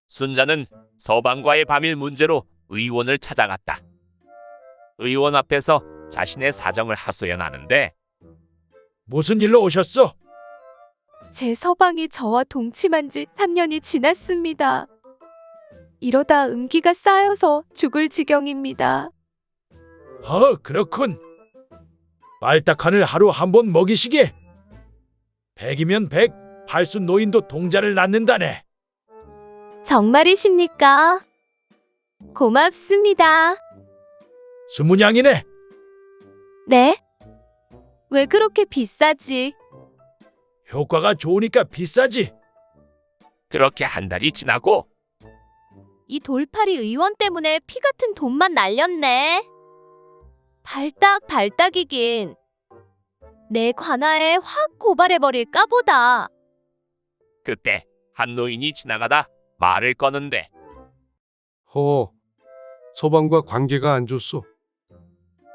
순자는 서방과의 밤일 문제로 의원을 찾아갔다. 의원 앞에서 자신의 사정을 하소연하는데 무슨 일로 오셨어? 제 서방이 저와 동침한 지 3년이 지났습니다. 이러다 음기가 쌓여서 죽을 지경입니다. 그렇군. 말딱한을 하루 한 번 먹이시게. 100이면 100, 팔순 노인도 동자를 낳는다네. 정말이십니까? 고맙습니다. 20냥이네. 네? 왜 그렇게 비싸지? 효과가 좋으니까 비싸지. 그렇게 한 달이 지나고 이 돌팔이 의원 때문에 피 같은 돈만 날렸네. 발딱발딱이긴. 내 관아에 확 고발해버릴까 보다. 그때 한 노인이 지나가다 말을 꺼는데 서방과 관계가 안 좋소.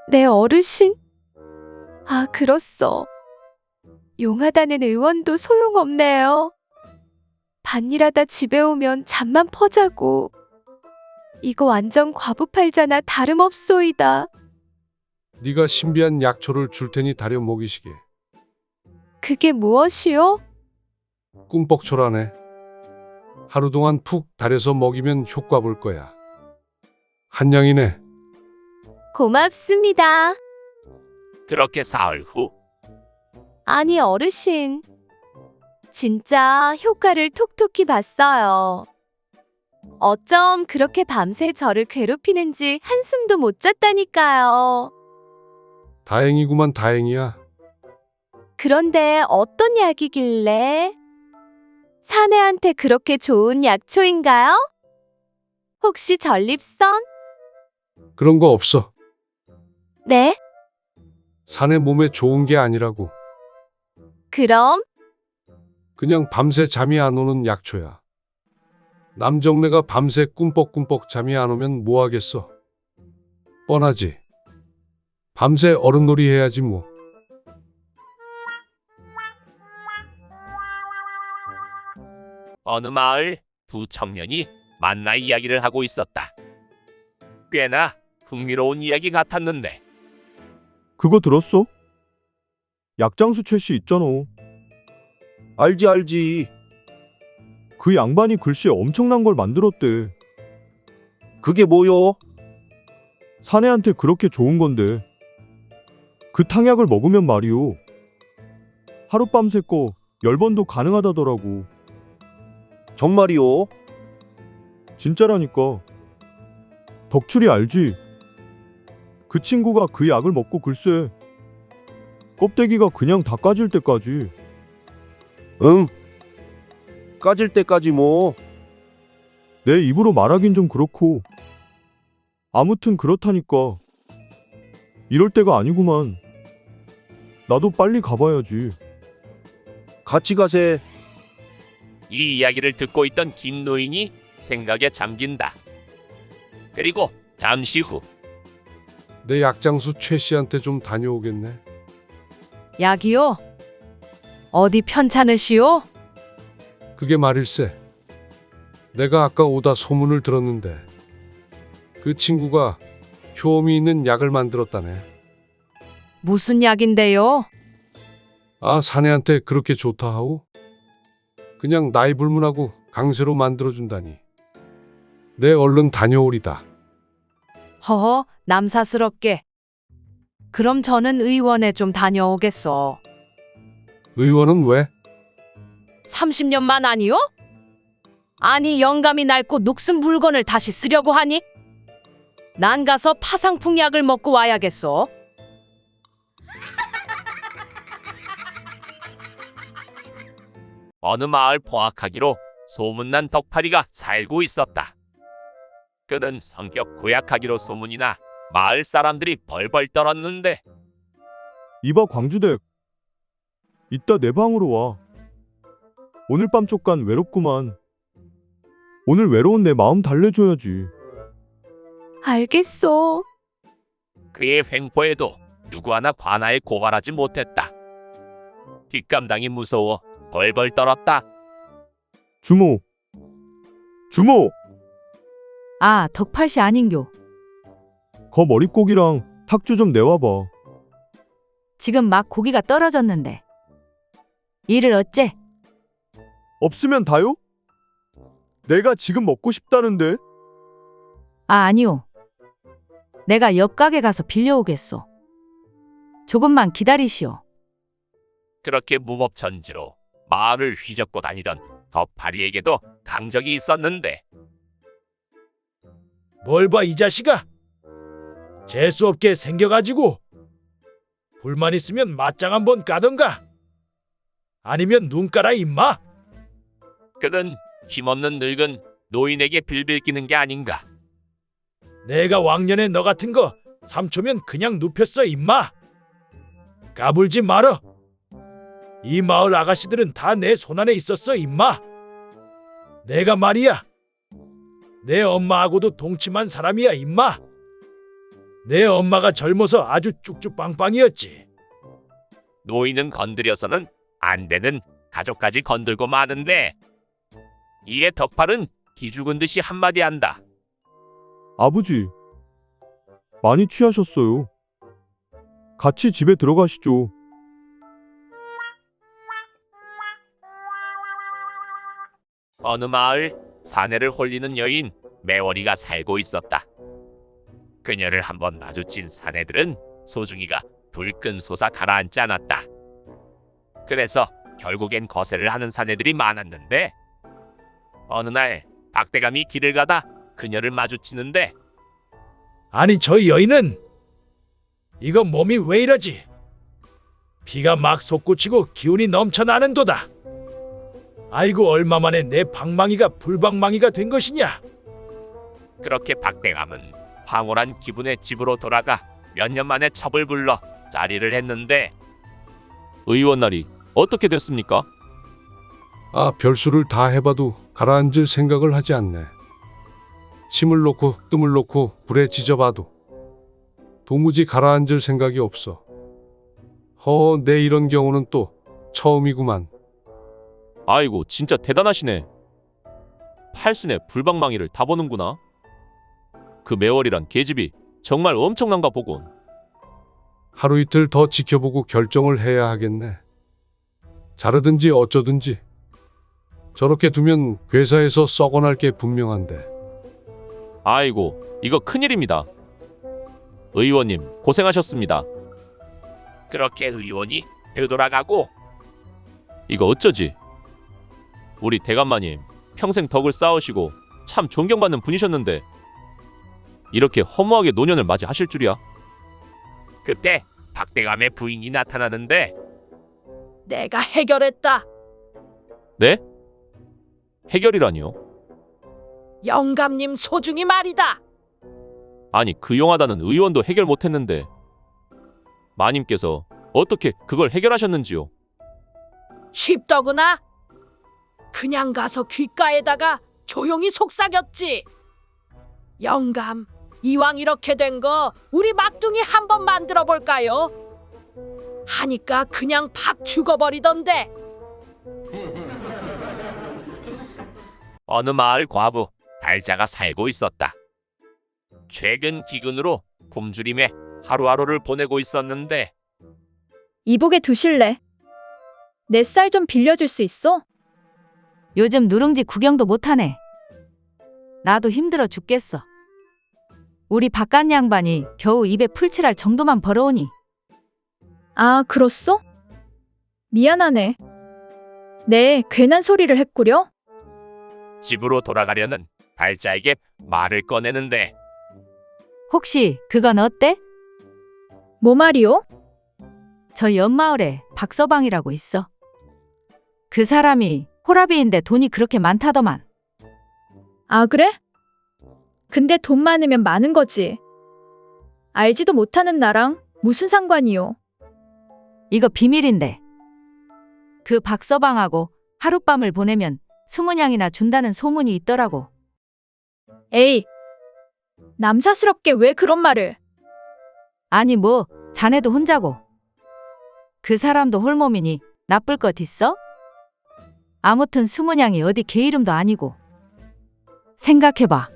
내 어르신? 아, 그렇소. 용하다는 의원도 소용없네요. 반일하다 집에 오면 잠만 퍼자고. 이거 완전 과부팔자나 다름없소이다. 네가 신비한 약초를 줄 테니 다려 먹이시게. 그게 무엇이요? 꿈뻑초라네. 하루 동안 푹 다려서 먹이면 효과 볼 거야. 한 냥이네. 고맙습니다. 그렇게 사흘 후 아니, 어르신. 진짜 효과를 톡톡히 봤어요. 어쩜 그렇게 밤새 저를 괴롭히는지 한숨도 못 잤다니까요. 다행이구만 다행이야. 그런데 어떤 약이길래? 사내한테 그렇게 좋은 약초인가요? 혹시 전립선? 그런 거 없어. 네? 사내 몸에 좋은 게 아니라고. 그럼? 그냥 밤새 잠이 안 오는 약초야. 남정네가 밤새 꿈뻑꿈뻑 잠이 안 오면 뭐 하겠어? 뻔하지. 밤새 어른놀이 해야지 뭐. 어느 마을 두 청년이 만나 이야기를 하고 있었다. 꽤나 흥미로운 이야기 같았는데 그거 들었어? 약장수 최씨 있잖아. 알지. 그 양반이 글쎄 엄청난 걸 만들었대. 그게 뭐요? 사내한테 그렇게 좋은 건데. 그 탕약을 먹으면 말이오. 하룻밤새 거 10번도 가능하다더라고. 정말이요? 진짜라니까. 덕출이 알지? 그 친구가 그 약을 먹고 글쎄 껍데기가 그냥 다 까질 때까지. 응. 까질 때까지 뭐. 내 입으로 말하긴 좀 그렇고. 아무튼 그렇다니까. 이럴 때가 아니구만. 나도 빨리 가봐야지. 같이 가세. 이 이야기를 듣고 있던 김 노인이 생각에 잠긴다. 그리고 잠시 후 내 약장수 최 씨한테 좀 다녀오겠네. 약이요? 어디 편찮으시오? 그게 말일세. 내가 아까 오다 소문을 들었는데 그 친구가 효험이 있는 약을 만들었다네. 무슨 약인데요? 아, 사내한테 그렇게 좋다 하오? 그냥 나이 불문하고 강제로 만들어준다니. 내 얼른 다녀오리다. 허허, 남사스럽게. 그럼 저는 의원에 좀 다녀오겠소. 의원은 왜? 30년만 아니요? 아니, 영감이 낡고 녹슨 물건을 다시 쓰려고 하니? 난 가서 파상풍약을 먹고 와야겠소. 어느 마을 포악하기로 소문난 덕파리가 살고 있었다. 그는 성격 고약하기로 소문이 나 마을 사람들이 벌벌 떨었는데 이봐 광주댁. 이따 내 방으로 와. 오늘 밤 쪽간 외롭구만. 오늘 외로운 내 마음 달래줘야지. 알겠소. 그의 횡포에도 누구 하나 관아에 고발하지 못했다. 뒷감당이 무서워 벌벌 떨었다. 주모. 주모, 아, 덕팔씨 아닌교. 거 머릿고기랑 탁주 좀 내와봐. 지금 막 고기가 떨어졌는데. 일을 어째? 없으면 다요? 내가 지금 먹고 싶다는데. 아, 아니요. 내가 옆 가게 가서 빌려오겠소. 조금만 기다리시오. 그렇게 무법천지로 마을을 휘젓고 다니던 덕파리에게도 강적이 있었는데 뭘 봐 이 자식아. 재수 없게 생겨가지고 불만 있으면 맞짱 한번 까던가. 아니면 눈 깔아 임마. 그는 힘없는 늙은 노인에게 빌빌 끼는 게 아닌가. 내가 왕년에 너 같은 거 3초면 그냥 눕혔어 임마. 까불지 말어. 이 마을 아가씨들은 다 내 손안에 있었어 임마. 내가 말이야, 내 엄마하고도 동침한 사람이야 임마. 내 엄마가 젊어서 아주 쭉쭉 빵빵이었지. 노인은 건드려서는 안 되는 가족까지 건들고 마는데 이에 덕팔은 기죽은 듯이 한마디 한다. 아버지, 많이 취하셨어요. 같이 집에 들어가시죠. 어느 마을 사내를 홀리는 여인 매월이가 살고 있었다. 그녀를 한번 마주친 사내들은 소중이가 불끈 솟아 가라앉지 않았다. 그래서 결국엔 거세를 하는 사내들이 많았는데 어느 날 박대감이 길을 가다 그녀를 마주치는데 아니 저 여인은 이거 몸이 왜 이러지? 피가 막 솟구치고 기운이 넘쳐나는도다. 아이고 얼마 만에 내 방망이가 불방망이가 된 것이냐. 그렇게 박대감은 황홀한 기분에 집으로 돌아가 몇 년 만에 첩을 불러 자리를 했는데 의원 날이 어떻게 됐습니까? 아, 별수를 다 해봐도 가라앉을 생각을 하지 않네. 침을 놓고 뜸을 놓고 불에 지져봐도 도무지 가라앉을 생각이 없어. 내 이런 경우는 또 처음이구만. 아이고 진짜 대단하시네. 팔순에 불방망이를 다 보는구나. 그 매월이란 계집이 정말 엄청난가 보군. 하루 이틀 더 지켜보고 결정을 해야 하겠네. 자르든지 어쩌든지. 저렇게 두면 회사에서 썩어날 게 분명한데. 아이고 이거 큰일입니다. 의원님 고생하셨습니다. 그렇게 의원이 되돌아가고 이거 어쩌지? 우리 대감마님 평생 덕을 쌓으시고 참 존경받는 분이셨는데 이렇게 허무하게 노년을 맞이하실 줄이야. 그때 박대감의 부인이 나타나는데 내가 해결했다. 네? 해결이라니요? 영감님 소중히 말이다. 아니 그 용하다는 의원도 해결 못했는데 마님께서 어떻게 그걸 해결하셨는지요? 쉽더구나. 그냥 가서 귓가에다가 조용히 속삭였지. 영감, 이왕 이렇게 된 거 우리 막둥이 한번 만들어 볼까요? 하니까 그냥 팍 죽어버리던데. 어느 마을 과부 달자가 살고 있었다. 최근 기근으로 굶주림에 하루하루를 보내고 있었는데 이복에 두실래? 내 쌀 좀 빌려줄 수 있어? 요즘 누룽지 구경도 못하네. 나도 힘들어 죽겠어. 우리 바깥 양반이 겨우 입에 풀칠할 정도만 벌어오니. 아, 그렇소? 미안하네. 네, 괜한 소리를 했구려. 집으로 돌아가려는 달자에게 말을 꺼내는데 혹시 그건 어때? 뭐 말이오? 저 옆마을에 박서방이라고 있어. 그 사람이 호라비인데 돈이 그렇게 많다더만. 아, 그래? 근데 돈 많으면 많은 거지. 알지도 못하는 나랑 무슨 상관이오? 이거 비밀인데. 그 박서방하고 하룻밤을 보내면 20냥이나 준다는 소문이 있더라고. 에이, 남사스럽게 왜 그런 말을? 아니 뭐 자네도 혼자고. 그 사람도 홀몸이니 나쁠 것 있어? 아무튼 20냥이 어디 개 이름도 아니고. 생각해봐.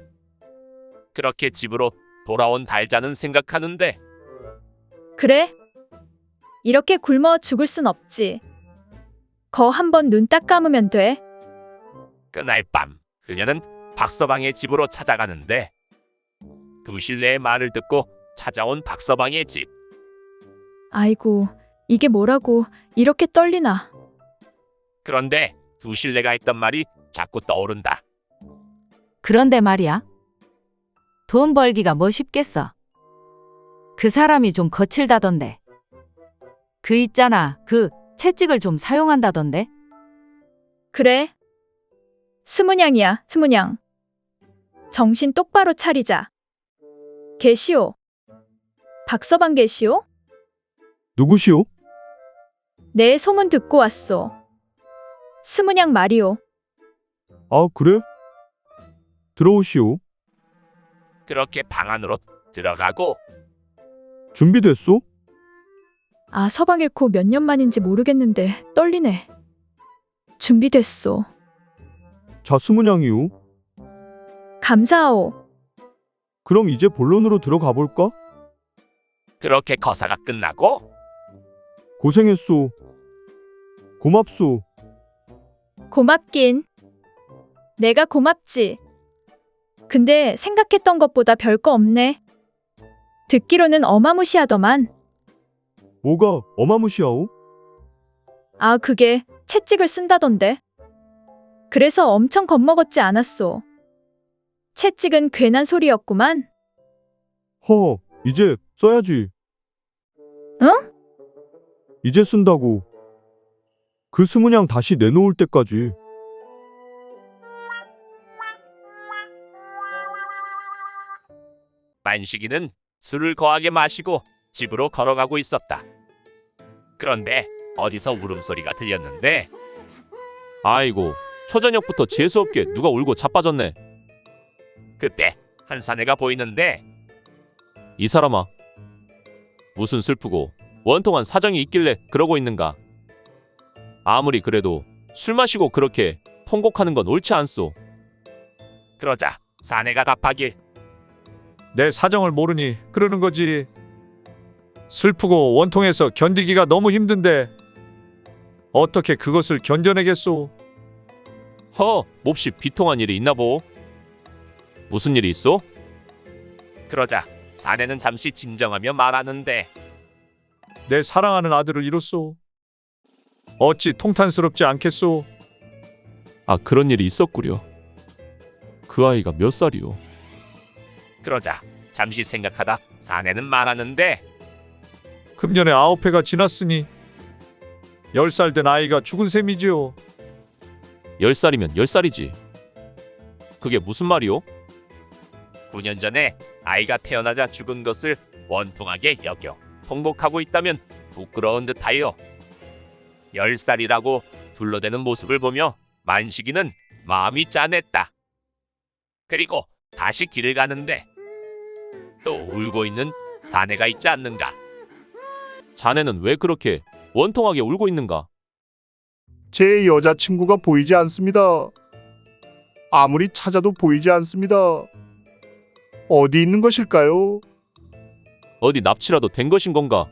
그렇게 집으로 돌아온 달자는 생각하는데 그래? 이렇게 굶어 죽을 순 없지. 거 한번 눈 딱 감으면 돼. 그날 밤 그녀는 박서방의 집으로 찾아가는데 두실내의 말을 듣고 찾아온 박서방의 집. 아이고, 이게 뭐라고 이렇게 떨리나. 그런데 두실내가 했던 말이 자꾸 떠오른다. 그런데 말이야. 돈 벌기가 뭐 쉽겠어. 그 사람이 좀 거칠다던데. 그 있잖아, 그 채찍을 좀 사용한다던데. 그래? 스무냥이야, 스무냥. 정신 똑바로 차리자. 계시오. 박서방 계시오? 누구시오? 내 소문 듣고 왔소. 스무냥 말이오. 아, 그래? 들어오시오. 그렇게 방 안으로 들어가고 준비됐소? 아, 서방 잃고 몇 년 만인지 모르겠는데 떨리네. 준비됐소. 자, 스무냥이오. 감사하오. 그럼 이제 본론으로 들어가 볼까? 그렇게 거사가 끝나고 고생했소. 고맙소. 고맙긴. 내가 고맙지. 근데 생각했던 것보다 별거 없네. 듣기로는 어마무시하더만. 뭐가 어마무시하오? 아, 그게 채찍을 쓴다던데. 그래서 엄청 겁먹었지 않았소. 채찍은 괜한 소리였구만. 허, 이제 써야지. 응? 이제 쓴다고. 그 스무냥 다시 내놓을 때까지. 만식이는 술을 거하게 마시고 집으로 걸어가고 있었다. 그런데 어디서 울음소리가 들렸는데 아이고, 초저녁부터 재수없게 누가 울고 자빠졌네. 그때 한 사내가 보이는데 이 사람아, 무슨 슬프고 원통한 사정이 있길래 그러고 있는가? 아무리 그래도 술 마시고 그렇게 통곡하는 건 옳지 않소. 그러자 사내가 답하길 내 사정을 모르니 그러는 거지. 슬프고 원통해서 견디기가 너무 힘든데 어떻게 그것을 견뎌내겠소? 몹시 비통한 일이 있나 보. 무슨 일이 있어? 그러자 사내는 잠시 진정하며 말하는데 내 사랑하는 아들을 잃었소. 어찌 통탄스럽지 않겠소? 아, 그런 일이 있었구려. 그 아이가 몇 살이오? 그러자 잠시 생각하다 사내는 말하는데 금년에 9회가 지났으니 10살 된 아이가 죽은 셈이지요. 10살이면 10살이지. 그게 무슨 말이오? 9년 전에 아이가 태어나자 죽은 것을 원통하게 여겨 통곡하고 있다면 부끄러운 듯하여 10살이라고 둘러대는 모습을 보며 만식이는 마음이 짠했다. 그리고 다시 길을 가는데 또 울고 있는 사내가 있지 않는가. 자네는 왜 그렇게 원통하게 울고 있는가? 제 여자친구가 보이지 않습니다. 아무리 찾아도 보이지 않습니다. 어디 있는 것일까요? 어디 납치라도 된 것인 건가?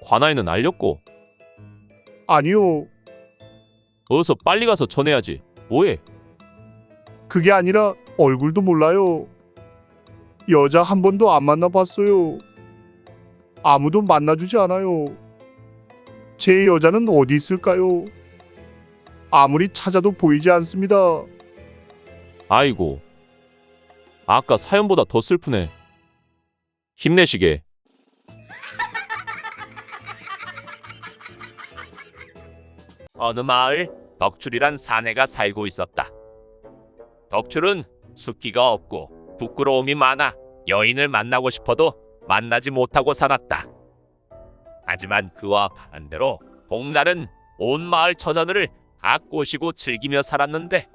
관아에는 알렸고. 아니요. 어서 빨리 가서 전해야지. 뭐해? 그게 아니라 얼굴도 몰라요. 여자 한 번도 안 만나봤어요. 아무도 만나주지 않아요. 제 여자는 어디 있을까요? 아무리 찾아도 보이지 않습니다. 아이고, 아까 사연보다 더 슬프네. 힘내시게. 어느 마을 덕출이란 사내가 살고 있었다. 덕출은 숙기가 없고 부끄러움이 많아 여인을 만나고 싶어도 만나지 못하고 살았다. 하지만 그와 반대로 복날은 온 마을 처자들을 다 꼬시고 즐기며 살았는데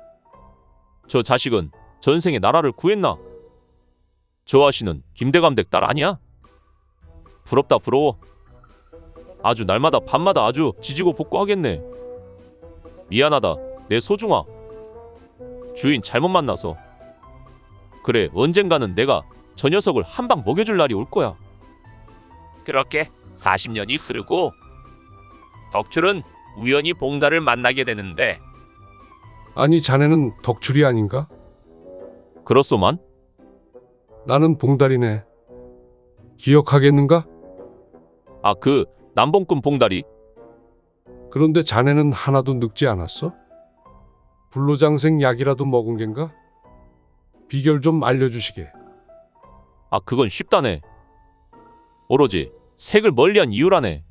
저 자식은 전생에 나라를 구했나? 저 아씨는 김대감댁 딸 아니야? 부럽다 부러워. 아주 날마다 밤마다 아주 지지고 볶고 하겠네. 미안하다 내 소중아. 주인 잘못 만나서. 그래, 언젠가는 내가 저 녀석을 한 방 먹여줄 날이 올 거야. 그렇게 40년이 흐르고 덕출은 우연히 봉달을 만나게 되는데 아니, 자네는 덕출이 아닌가? 그렇소만? 나는 봉달이네. 기억하겠는가? 아, 그 남봉꾼 봉다리. 그런데 자네는 하나도 늙지 않았어? 불로장생 약이라도 먹은 겐가? 비결 좀 알려주시게. 아, 그건 쉽다네. 오로지 색을 멀리한 이유라네.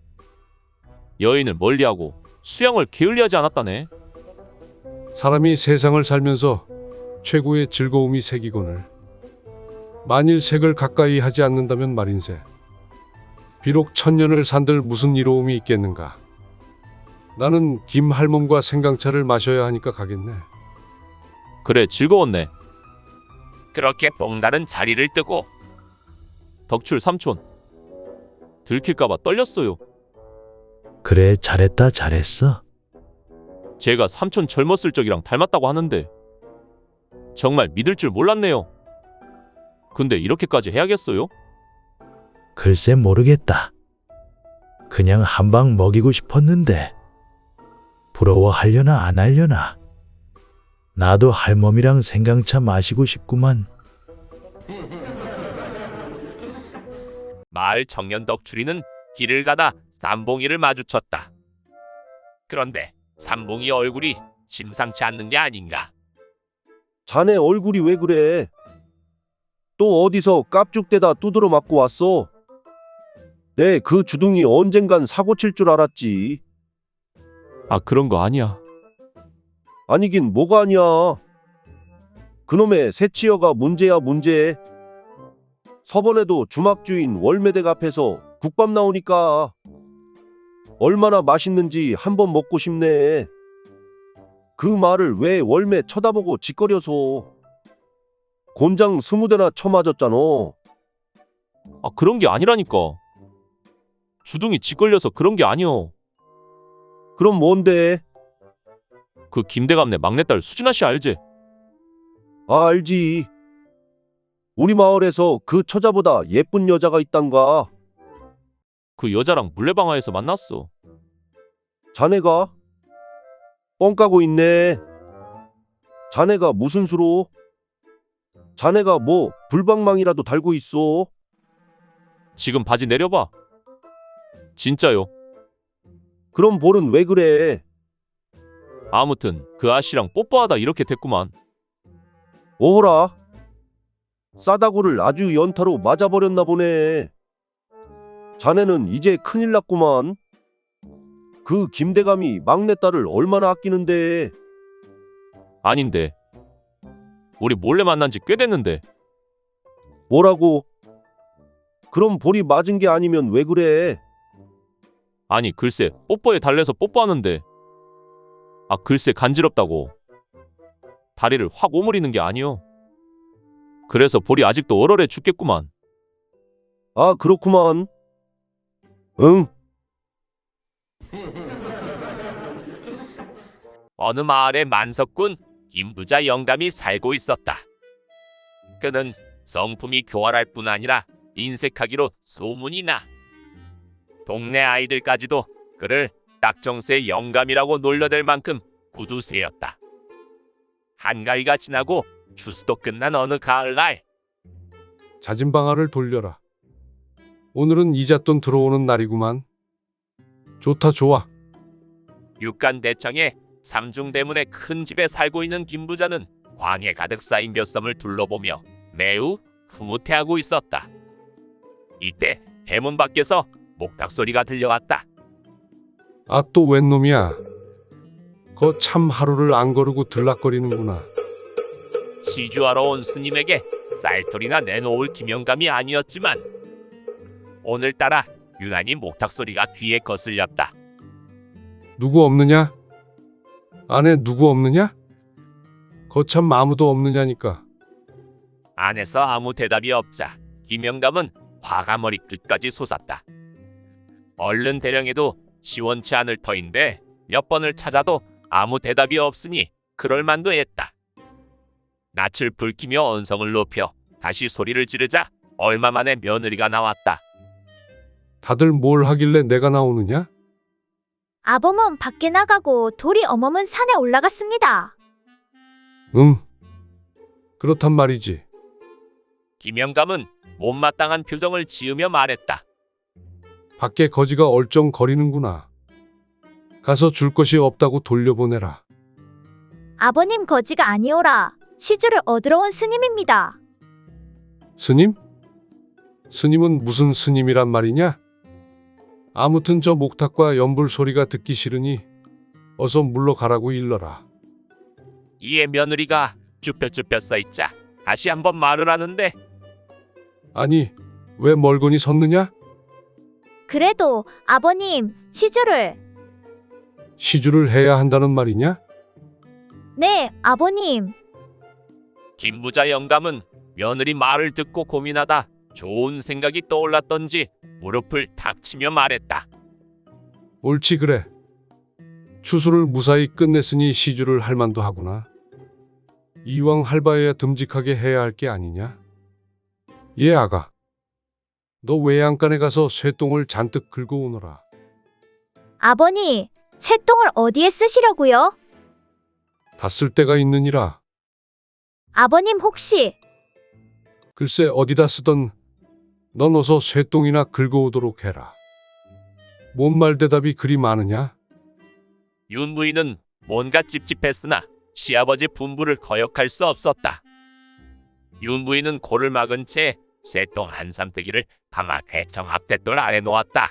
여인을 멀리하고 수양을 게을리하지 않았다네. 사람이 세상을 살면서 최고의 즐거움이 색이거늘. 만일 색을 가까이 하지 않는다면 말인세. 비록 천년을 산들 무슨 이로움이 있겠는가. 나는 김할멈과 생강차를 마셔야 하니까 가겠네. 그래, 즐거웠네. 그렇게 봉달은 자리를 뜨고 덕출 삼촌. 들킬까봐 떨렸어요. 그래, 잘했다, 잘했어. 제가 삼촌 젊었을 적이랑 닮았다고 하는데 정말 믿을 줄 몰랐네요. 근데 이렇게까지 해야겠어요? 글쎄 모르겠다. 그냥 한 방 먹이고 싶었는데 부러워하려나 안 하려나. 나도 할멈이랑 생강차 마시고 싶구만. 마을 청년 덕출이는 길을 가다 삼봉이를 마주쳤다. 그런데 삼봉이 얼굴이 심상치 않는 게 아닌가. 자네 얼굴이 왜 그래? 또 어디서 깝죽대다 두드러 맞고 왔어? 내 그 주둥이 언젠간 사고 칠 줄 알았지. 아, 그런 거 아니야. 아니긴 뭐가 아니야. 그놈의 새치여가 문제야, 문제. 서번에도 주막주인 월매댁 앞에서 국밥 나오니까 얼마나 맛있는지 한번 먹고 싶네. 그 말을 왜 월매 쳐다보고 짓거려서. 곤장 20대나 쳐맞았잖아. 아, 그런 게 아니라니까. 주둥이 짓걸려서 그런 게 아니여. 그럼 뭔데? 그 김대감네 막내딸 수진아 씨 알지? 아, 알지. 우리 마을에서 그 처자보다 예쁜 여자가 있단가. 그 여자랑 물레방아에서 만났어. 자네가? 뻥 까고 있네. 자네가 무슨 수로? 자네가 뭐 불방망이라도 달고 있어? 지금 바지 내려봐. 진짜요. 그럼 볼은 왜 그래? 아무튼 그 아씨랑 뽀뽀하다 이렇게 됐구만. 오호라. 싸다구를 아주 연타로 맞아버렸나 보네. 자네는 이제 큰일 났구만. 그 김대감이 막내딸을 얼마나 아끼는데. 아닌데. 우리 몰래 만난 지 꽤 됐는데. 뭐라고? 그럼 볼이 맞은 게 아니면 왜 그래? 아니, 글쎄 뽀뽀에 달래서 뽀뽀하는데. 아, 글쎄 간지럽다고. 다리를 확 오므리는 게 아니요. 그래서 볼이 아직도 얼얼해 죽겠구만. 아, 그렇구만. 응. 어느 마을에 만석군 김부자 영감이 살고 있었다. 그는 성품이 교활할 뿐 아니라 인색하기로 소문이 나. 동네 아이들까지도 그를 딱정새 영감이라고 놀려댈 만큼 구두쇠였다. 한가위가 지나고 추수도 끝난 어느 가을날, 자진방아를 돌려라. 오늘은 이잣돈 들어오는 날이구만. 좋다, 좋아. 육간대청의 삼중대문의 큰 집에 살고 있는 김부자는 광에 가득 쌓인 벼섬을 둘러보며 매우 흐뭇해하고 있었다. 이때 대문 밖에서 목탁 소리가 들려왔다. 아, 또 웬 놈이야. 거 참 하루를 안 거르고 들락거리는구나. 시주하러 온 스님에게 쌀털이나 내놓을 김영감이 아니었지만 오늘따라 유난히 목탁 소리가 귀에 거슬렸다. 누구 없느냐? 안에 누구 없느냐? 거참 아무도 없느냐니까. 안에서 아무 대답이 없자 김영감은 화가 머리 끝까지 솟았다. 얼른 대령해도 시원치 않을 터인데 몇 번을 찾아도 아무 대답이 없으니 그럴만도 했다. 낯을 붉히며 언성을 높여 다시 소리를 지르자 얼마 만에 며느리가 나왔다. 다들 뭘 하길래 내가 나오느냐? 아범은 밖에 나가고 도리 어멈은 산에 올라갔습니다. 응. 그렇단 말이지. 김영감은 못마땅한 표정을 지으며 말했다. 밖에 거지가 얼쩡거리는구나. 가서 줄 것이 없다고 돌려보내라. 아버님 거지가 아니오라. 시주를 얻으러 온 스님입니다. 스님? 스님은 무슨 스님이란 말이냐? 아무튼 저 목탁과 연불 소리가 듣기 싫으니 어서 물러가라고 일러라. 이에 며느리가 쭈뼛쭈뼛 써있자 다시 한번 말을 하는데 아니, 왜 멀거니 섰느냐? 그래도 아버님 시주를. 시주를 해야 한다는 말이냐? 네, 아버님. 김부자 영감은 며느리 말을 듣고 고민하다 좋은 생각이 떠올랐던지 무릎을 탁 치며 말했다. 옳지 그래. 추수를 무사히 끝냈으니 시주를 할 만도 하구나. 이왕 할바해야 듬직하게 해야 할 게 아니냐? 예 아가. 너 외양간에 가서 쇠똥을 잔뜩 긁어 오너라. 아버니, 쇠똥을 어디에 쓰시려고요? 다 쓸 데가 있느니라. 아버님 혹시 글쎄 어디다 쓰던 넌 어서 쇠똥이나 긁어오도록 해라. 뭔 말 대답이 그리 많으냐? 윤 부인은 뭔가 찝찝했으나 시아버지 분부를 거역할 수 없었다. 윤 부인은 코를 막은 채 쇠똥 한 삼뜨기를 가마에 정합대돌 아래 놓았다.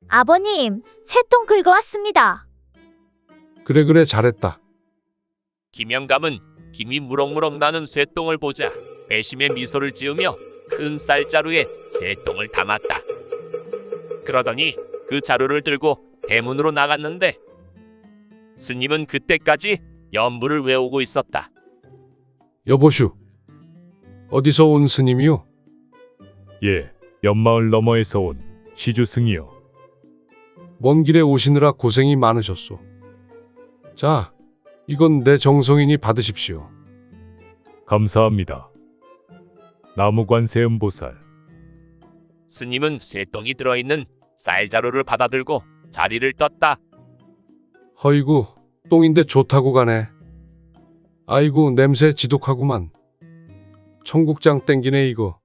아버님, 쇠똥 긁어왔습니다. 그래 잘했다. 김영감은 김이 무럭무럭 나는 쇠똥을 보자 배심의 미소를 지으며 큰 쌀자루에 쇠똥을 담았다. 그러더니 그 자루를 들고 대문으로 나갔는데 스님은 그때까지 연부를 외우고 있었다. 여보슈, 어디서 온 스님이요? 예, 옆마을 너머에서 온 시주승이요. 먼 길에 오시느라 고생이 많으셨소. 자, 이건 내 정성이니 받으십시오. 감사합니다. 나무관세음보살. 스님은 쇠똥이 들어있는 쌀자루를 받아들고 자리를 떴다. 허이구, 똥인데 좋다고 가네. 아이고, 냄새 지독하구만. 청국장 땡기네 이거.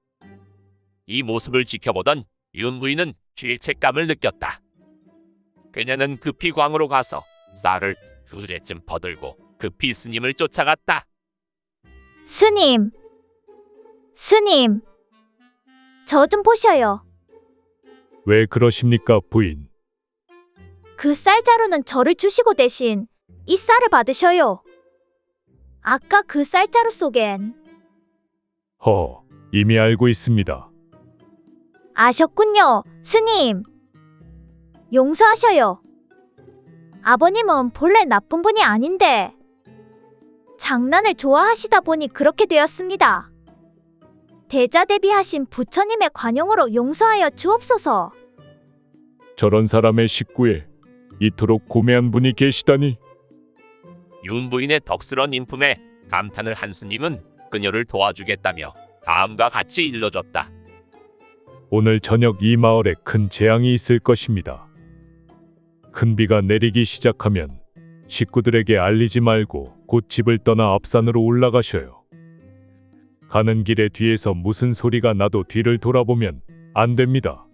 이 모습을 지켜보던 윤 부인은 죄책감을 느꼈다. 그녀는 급히 광으로 가서 쌀을 2대쯤 퍼들고 급히 스님을 쫓아갔다. 스님, 스님, 저 좀 보셔요. 왜 그러십니까, 부인? 그 쌀자루는 저를 주시고 대신 이 쌀을 받으셔요. 아까 그 쌀자루 속엔 이미 알고 있습니다. 아셨군요, 스님. 용서하셔요. 아버님은 본래 나쁜 분이 아닌데 장난을 좋아하시다 보니 그렇게 되었습니다. 대자대비하신 부처님의 관용으로 용서하여 주옵소서. 저런 사람의 식구에 이토록 고매한 분이 계시다니. 윤 부인의 덕스런 인품에 감탄을 한 스님은 그녀를 도와주겠다며 다음과 같이 일러줬다. 오늘 저녁 이 마을에 큰 재앙이 있을 것입니다. 큰 비가 내리기 시작하면 식구들에게 알리지 말고 곧 집을 떠나 앞산으로 올라가셔요. 가는 길에 뒤에서 무슨 소리가 나도 뒤를 돌아보면 안 됩니다.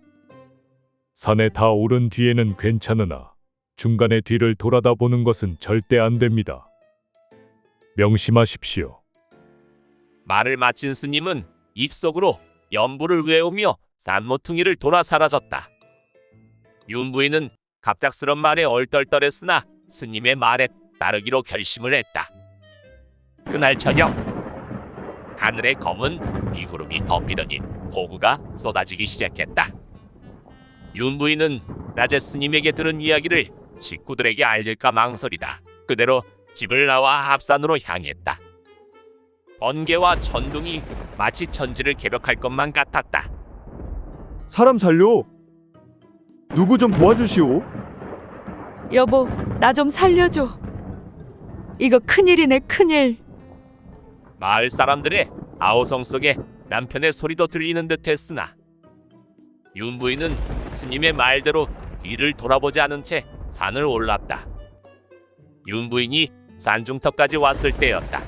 산에 다 오른 뒤에는 괜찮으나 중간에 뒤를 돌아다 보는 것은 절대 안 됩니다. 명심하십시오. 말을 마친 스님은 입속으로 연부를 외우며 산모퉁이를 돌아 사라졌다. 윤 부인은 갑작스런 말에 얼떨떨했으나 스님의 말에 따르기로 결심을 했다. 그날 저녁 하늘에 검은 비구름이 덮이더니 폭우가 쏟아지기 시작했다. 윤 부인은 낮에 스님에게 들은 이야기를 식구들에게 알릴까 망설이다 그대로 집을 나와 앞산으로 향했다. 번개와 천둥이 마치 천지를 개벽할 것만 같았다. 사람 살려. 누구 좀 도와주시오. 여보, 나 좀 살려줘. 이거 큰일이네, 큰일. 마을 사람들의 아우성 속에 남편의 소리도 들리는 듯했으나 윤 부인은 스님의 말대로 뒤를 돌아보지 않은 채 산을 올랐다. 윤 부인이 산중턱까지 왔을 때였다.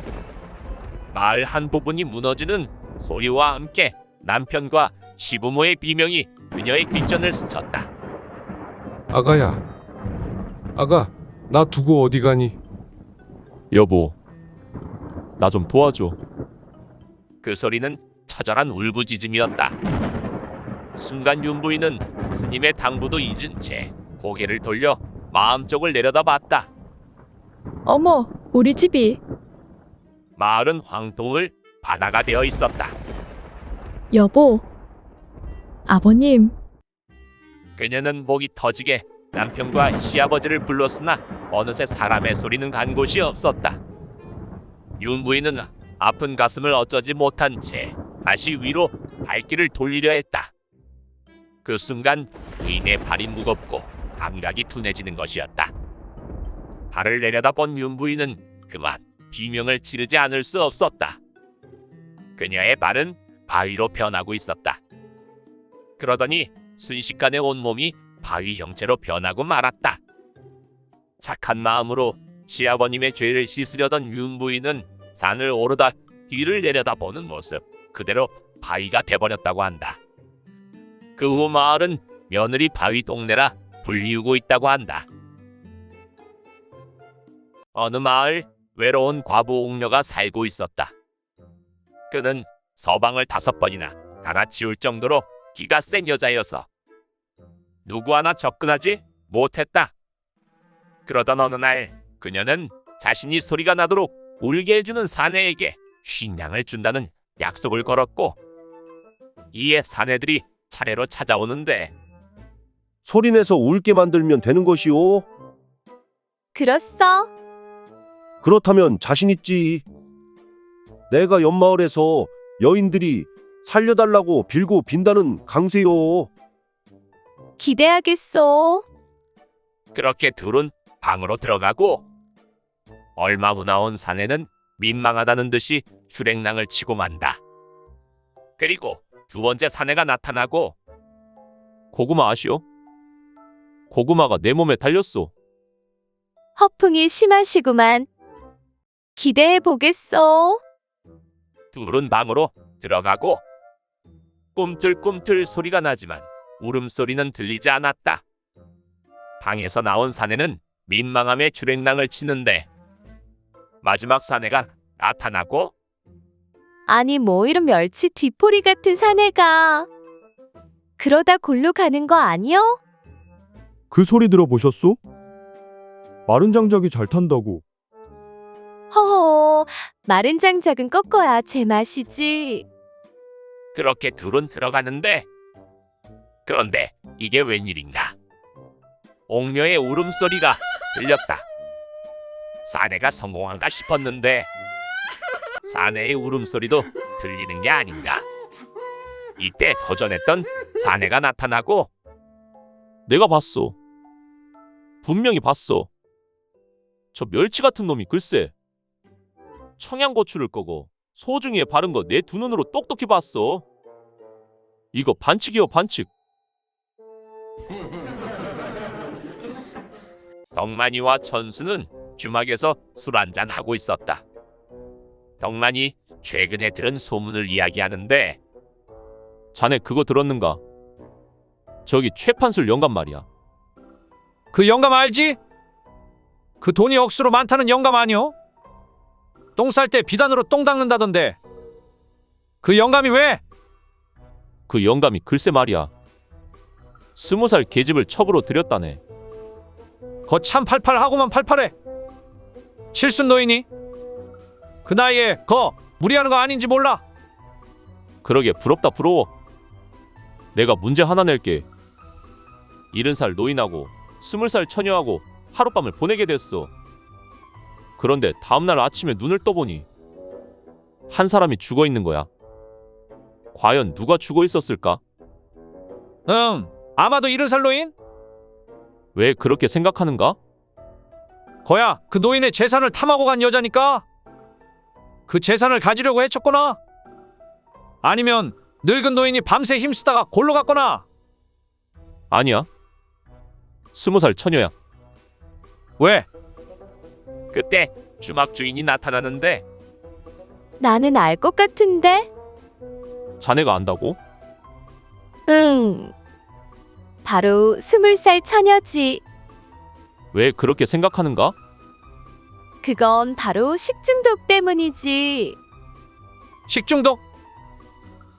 마을 한 부분이 무너지는 소리와 함께 남편과 시부모의 비명이 그녀의 귓전을 스쳤다. 아가야. 아가, 나 두고 어디 가니? 여보, 나 좀 도와줘. 그 소리는 처절한 울부짖음이었다. 순간 윤 부인은 스님의 당부도 잊은 채 고개를 돌려 마음 쪽을 내려다봤다. 어머, 우리 집이. 마을은 황토울 바다가 되어 있었다. 여보. 아버님. 그녀는 목이 터지게 남편과 시아버지를 불렀으나 어느새 사람의 소리는 간 곳이 없었다. 윤 부인은 아픈 가슴을 어쩌지 못한 채 다시 위로 발길을 돌리려 했다. 그 순간 부인의 발이 무겁고 감각이 둔해지는 것이었다. 발을 내려다본 윤 부인은 그만 비명을 지르지 않을 수 없었다. 그녀의 발은 바위로 변하고 있었다. 그러더니 순식간에 온몸이 바위 형체로 변하고 말았다. 착한 마음으로 시아버님의 죄를 씻으려던 윤 부인은 산을 오르다 뒤를 내려다보는 모습 그대로 바위가 돼버렸다고 한다. 그 후 마을은 며느리 바위 동네라 불리우고 있다고 한다. 어느 마을 외로운 과부 옥녀가 살고 있었다. 그는 서방을 5번이나 갈아치울 정도로 기가 센 여자여서 누구 하나 접근하지 못했다. 그러던 어느 날 그녀는 자신이 소리가 나도록 울게 해주는 사내에게 쉰양을 준다는 약속을 걸었고 이에 사내들이 차례로 찾아오는데 소리내서 울게 만들면 되는 것이오. 그렇소. 그렇다면 자신 있지. 내가 옆마을에서 여인들이 살려달라고 빌고 빈다는 강세요. 기대하겠소. 그렇게 둘은 방으로 들어가고 얼마 후 나온 사내는 민망하다는 듯이 주랭랑을 치고 만다. 그리고 두 번째 사내가 나타나고 고구마 아시오? 고구마가 내 몸에 달렸소. 허풍이 심하시구만. 기대해 보겠소. 둘은 방으로 들어가고 꿈틀꿈틀 소리가 나지만 울음소리는 들리지 않았다. 방에서 나온 사내는 민망함에 주랭랑을 치는데 마지막 사내가 나타나고 아니 뭐 이런 멸치 뒤포리 같은 사내가 그러다 골로 가는 거 아니요? 그 소리 들어보셨소? 마른 장작이 잘 탄다고. 허허, 마른 장작은 꺾어야 제맛이지. 그렇게 둘은 들어가는데 그런데 이게 웬일인가? 옥녀의 울음소리가 들렸다. 사내가 성공한가 싶었는데 사내의 울음소리도 들리는 게 아닌가? 이때 도전했던 사내가 나타나고 내가 봤소. 분명히 봤소. 저 멸치 같은 놈이 글쎄 청양고추를 꺼고 소중이에 바른 거 내 두 눈으로 똑똑히 봤소. 이거 반칙이요 반칙. 덕만이와 천수는 주막에서 술 한잔 하고 있었다. 덕만이 최근에 들은 소문을 이야기하는데 자네 그거 들었는가? 저기 최판술 영감 말이야. 그 영감 알지? 그 돈이 억수로 많다는 영감 아니오? 똥 쌀 때 비단으로 똥 닦는다던데. 그 영감이 왜? 그 영감이 글쎄 말이야. 20살 계집을 첩으로 들였다네. 거 참 팔팔하고만 팔팔해. 칠순 노인이? 그 나이에 거 무리하는 거 아닌지 몰라. 그러게 부럽다 부러워. 내가 문제 하나 낼게. 70살 노인하고 20살 처녀하고 하룻밤을 보내게 됐어. 그런데 다음날 아침에 눈을 떠보니 한 사람이 죽어 있는 거야. 과연 누가 죽어 있었을까? 응, 아마도 70살 노인? 왜 그렇게 생각하는가? 거야, 그 노인의 재산을 탐하고 간 여자니까. 그 재산을 가지려고 해쳤거나 아니면 늙은 노인이 밤새 힘쓰다가 골로 갔거나. 아니야. 20살 처녀야. 왜? 그때 주막 주인이 나타나는데 나는 알 것 같은데? 자네가 안다고? 응. 바로 20살 처녀지. 왜 그렇게 생각하는가? 그건 바로 식중독 때문이지. 식중독?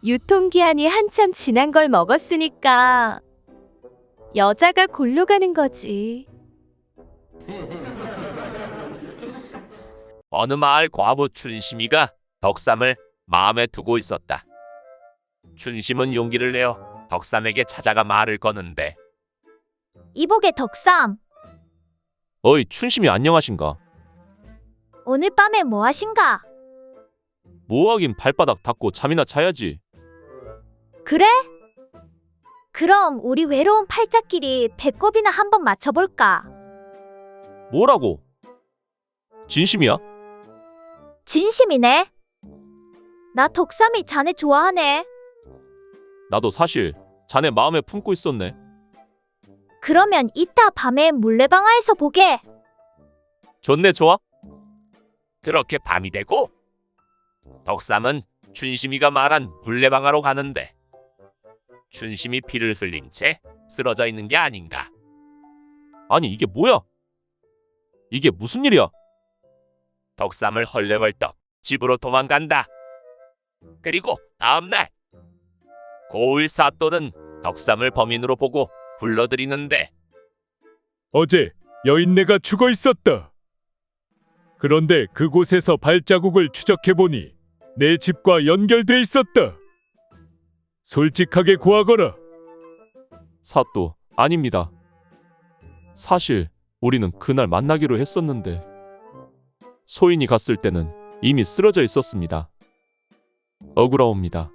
유통기한이 한참 지난 걸 먹었으니까 여자가 골로 가는 거지. 어느 마을 과부 춘심이가 덕삼을 마음에 두고 있었다. 춘심은 용기를 내어 덕삼에게 찾아가 말을 거는데 이복의 덕삼, 어이 춘심이 안녕하신가? 오늘 밤에 뭐 하신가? 뭐하긴 발바닥 닦고 잠이나 자야지. 그래? 그럼 우리 외로운 팔자끼리 배꼽이나 한번 맞춰볼까? 뭐라고? 진심이야? 진심이네. 나 덕삼이 자네 좋아하네. 나도 사실 자네 마음에 품고 있었네. 그러면 이따 밤에 물레방아에서 보게. 좋네 좋아. 그렇게 밤이 되고 덕삼은 춘심이가 말한 물레방아로 가는데 춘심이 피를 흘린 채 쓰러져 있는 게 아닌가. 아니 이게 뭐야? 이게 무슨 일이야? 덕삼을 헐레벌떡 집으로 도망간다. 그리고 다음날 고을 사또는 덕삼을 범인으로 보고 불러들이는데 어제 여인네가 죽어 있었다. 그런데 그곳에서 발자국을 추적해보니 내 집과 연결돼 있었다. 솔직하게 고하거라. 사또 아닙니다. 사실 우리는 그날 만나기로 했었는데 소인이 갔을 때는 이미 쓰러져 있었습니다. 억울하옵니다.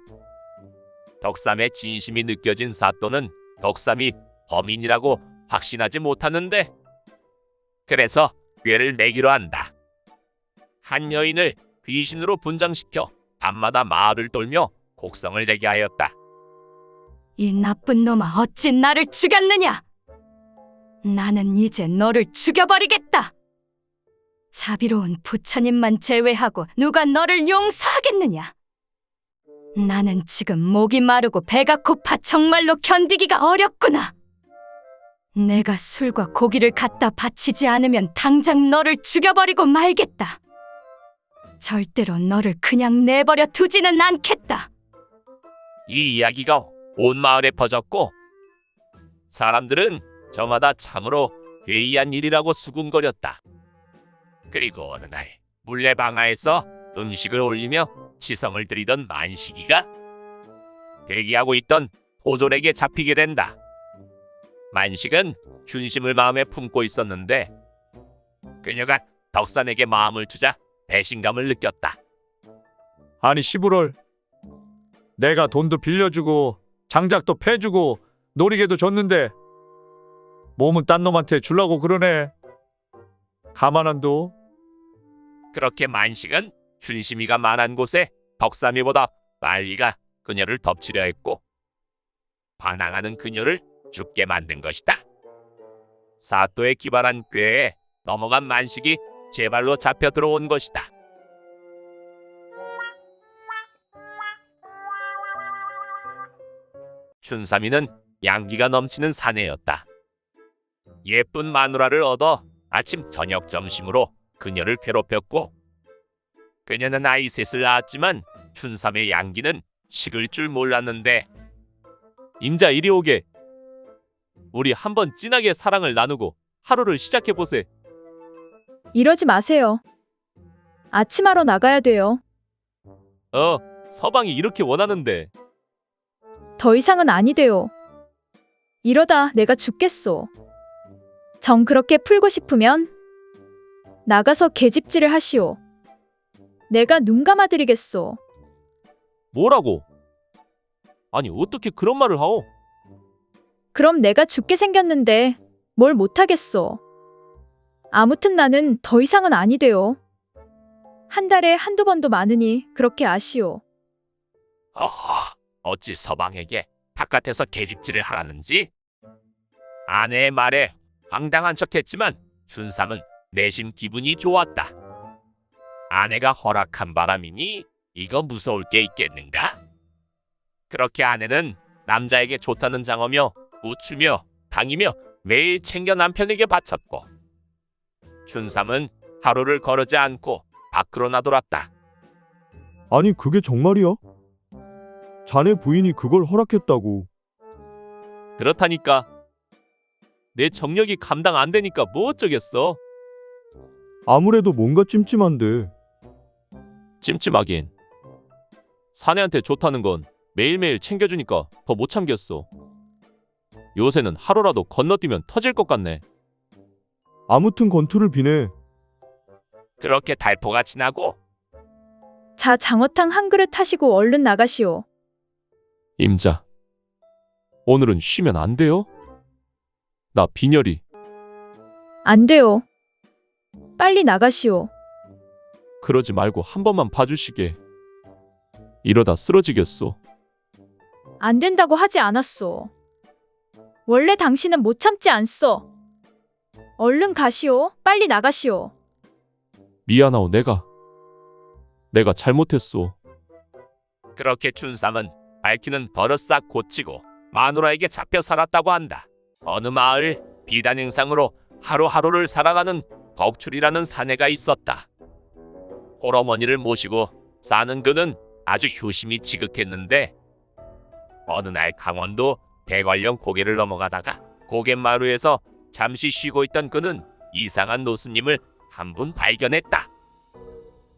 덕삼의 진심이 느껴진 사또는 덕삼이 범인이라고 확신하지 못하는데 그래서 꾀를 내기로 한다. 한 여인을 귀신으로 분장시켜 밤마다 마을을 돌며 곡성을 내게 하였다. 이 나쁜 놈아 어찌 나를 죽였느냐? 나는 이제 너를 죽여버리겠다. 자비로운 부처님만 제외하고 누가 너를 용서하겠느냐? 나는 지금 목이 마르고 배가 고파 정말로 견디기가 어렵구나. 내가 술과 고기를 갖다 바치지 않으면 당장 너를 죽여버리고 말겠다. 절대로 너를 그냥 내버려 두지는 않겠다. 이 이야기가 온 마을에 퍼졌고 사람들은 저마다 참으로 괴이한 일이라고 수군거렸다. 그리고 어느 날 물레방아에서 음식을 올리며 치성을 들이던 만식이가 대기하고 있던 도졸에게 잡히게 된다. 만식은 춘심을 마음에 품고 있었는데 그녀가 덕삼에게 마음을 주자 배신감을 느꼈다. 아니 시부럴, 내가 돈도 빌려주고 장작도 패주고 놀이개도 줬는데 몸은 딴 놈한테 주려고 그러네. 가만 안 둬. 그렇게 만식은 춘심이가 말한 곳에 덕삼이보다 빨리가 그녀를 덮치려 했고 반항하는 그녀를 죽게 만든 것이다. 사또의 기발한 꾀에 넘어간 만식이 제 발로 잡혀 들어온 것이다. 춘삼이는 양기가 넘치는 사내였다. 예쁜 마누라를 얻어 아침 저녁 점심으로 그녀를 괴롭혔고 그녀는 아이 셋을 낳았지만 춘삼의 양기는 식을 줄 몰랐는데 임자 이리 오게. 우리 한번 진하게 사랑을 나누고 하루를 시작해보세. 이러지 마세요. 아침하러 나가야 돼요. 서방이 이렇게 원하는데. 더 이상은 아니돼요. 이러다 내가 죽겠소. 정 그렇게 풀고 싶으면 나가서 계집질을 하시오. 내가 눈 감아드리겠소. 뭐라고? 아니 어떻게 그런 말을 하오? 그럼 내가 죽게 생겼는데 뭘 못하겠소. 아무튼 나는 더 이상은 아니돼요. 한 달에 한두 번도 많으니 그렇게 아시오. 어허, 어찌 서방에게 바깥에서 계집질을 하라는지? 아내의 말에 황당한 척했지만 춘삼은 내심 기분이 좋았다. 아내가 허락한 바람이니 이거 무서울 게 있겠는가? 그렇게 아내는 남자에게 좋다는 장어며 우추며 당이며 매일 챙겨 남편에게 바쳤고 춘삼은 하루를 거르지 않고 밖으로 나돌았다. 아니 그게 정말이야? 자네 부인이 그걸 허락했다고. 그렇다니까. 내 정력이 감당 안 되니까 뭐 어쩌겠어. 아무래도 뭔가 찜찜한데. 찜찜하긴. 사내한테 좋다는 건 매일매일 챙겨주니까 더 못 참겠어. 요새는 하루라도 건너뛰면 터질 것 같네. 아무튼 건투를 비네. 그렇게 달포가 지나고 자, 장어탕 한 그릇 하시고 얼른 나가시오. 임자, 오늘은 쉬면 안 돼요? 나 빈혈이. 안 돼요. 빨리 나가시오. 그러지 말고 한 번만 봐주시게. 이러다 쓰러지겠소. 안 된다고 하지 않았소. 원래 당신은 못 참지 않소. 얼른 가시오. 빨리 나가시오. 미안하오. 내가 잘못했소. 그렇게 춘삼은 밝히는 버릇 싹 고치고 마누라에게 잡혀 살았다고 한다. 어느 마을 비단 행상으로 하루하루를 살아가는 덕출이라는 사내가 있었다. 홀어머니를 모시고 사는 그는 아주 효심이 지극했는데 어느 날 강원도 대관령 고개를 넘어가다가 고갯마루에서 잠시 쉬고 있던 그는 이상한 노스님을 한 분 발견했다.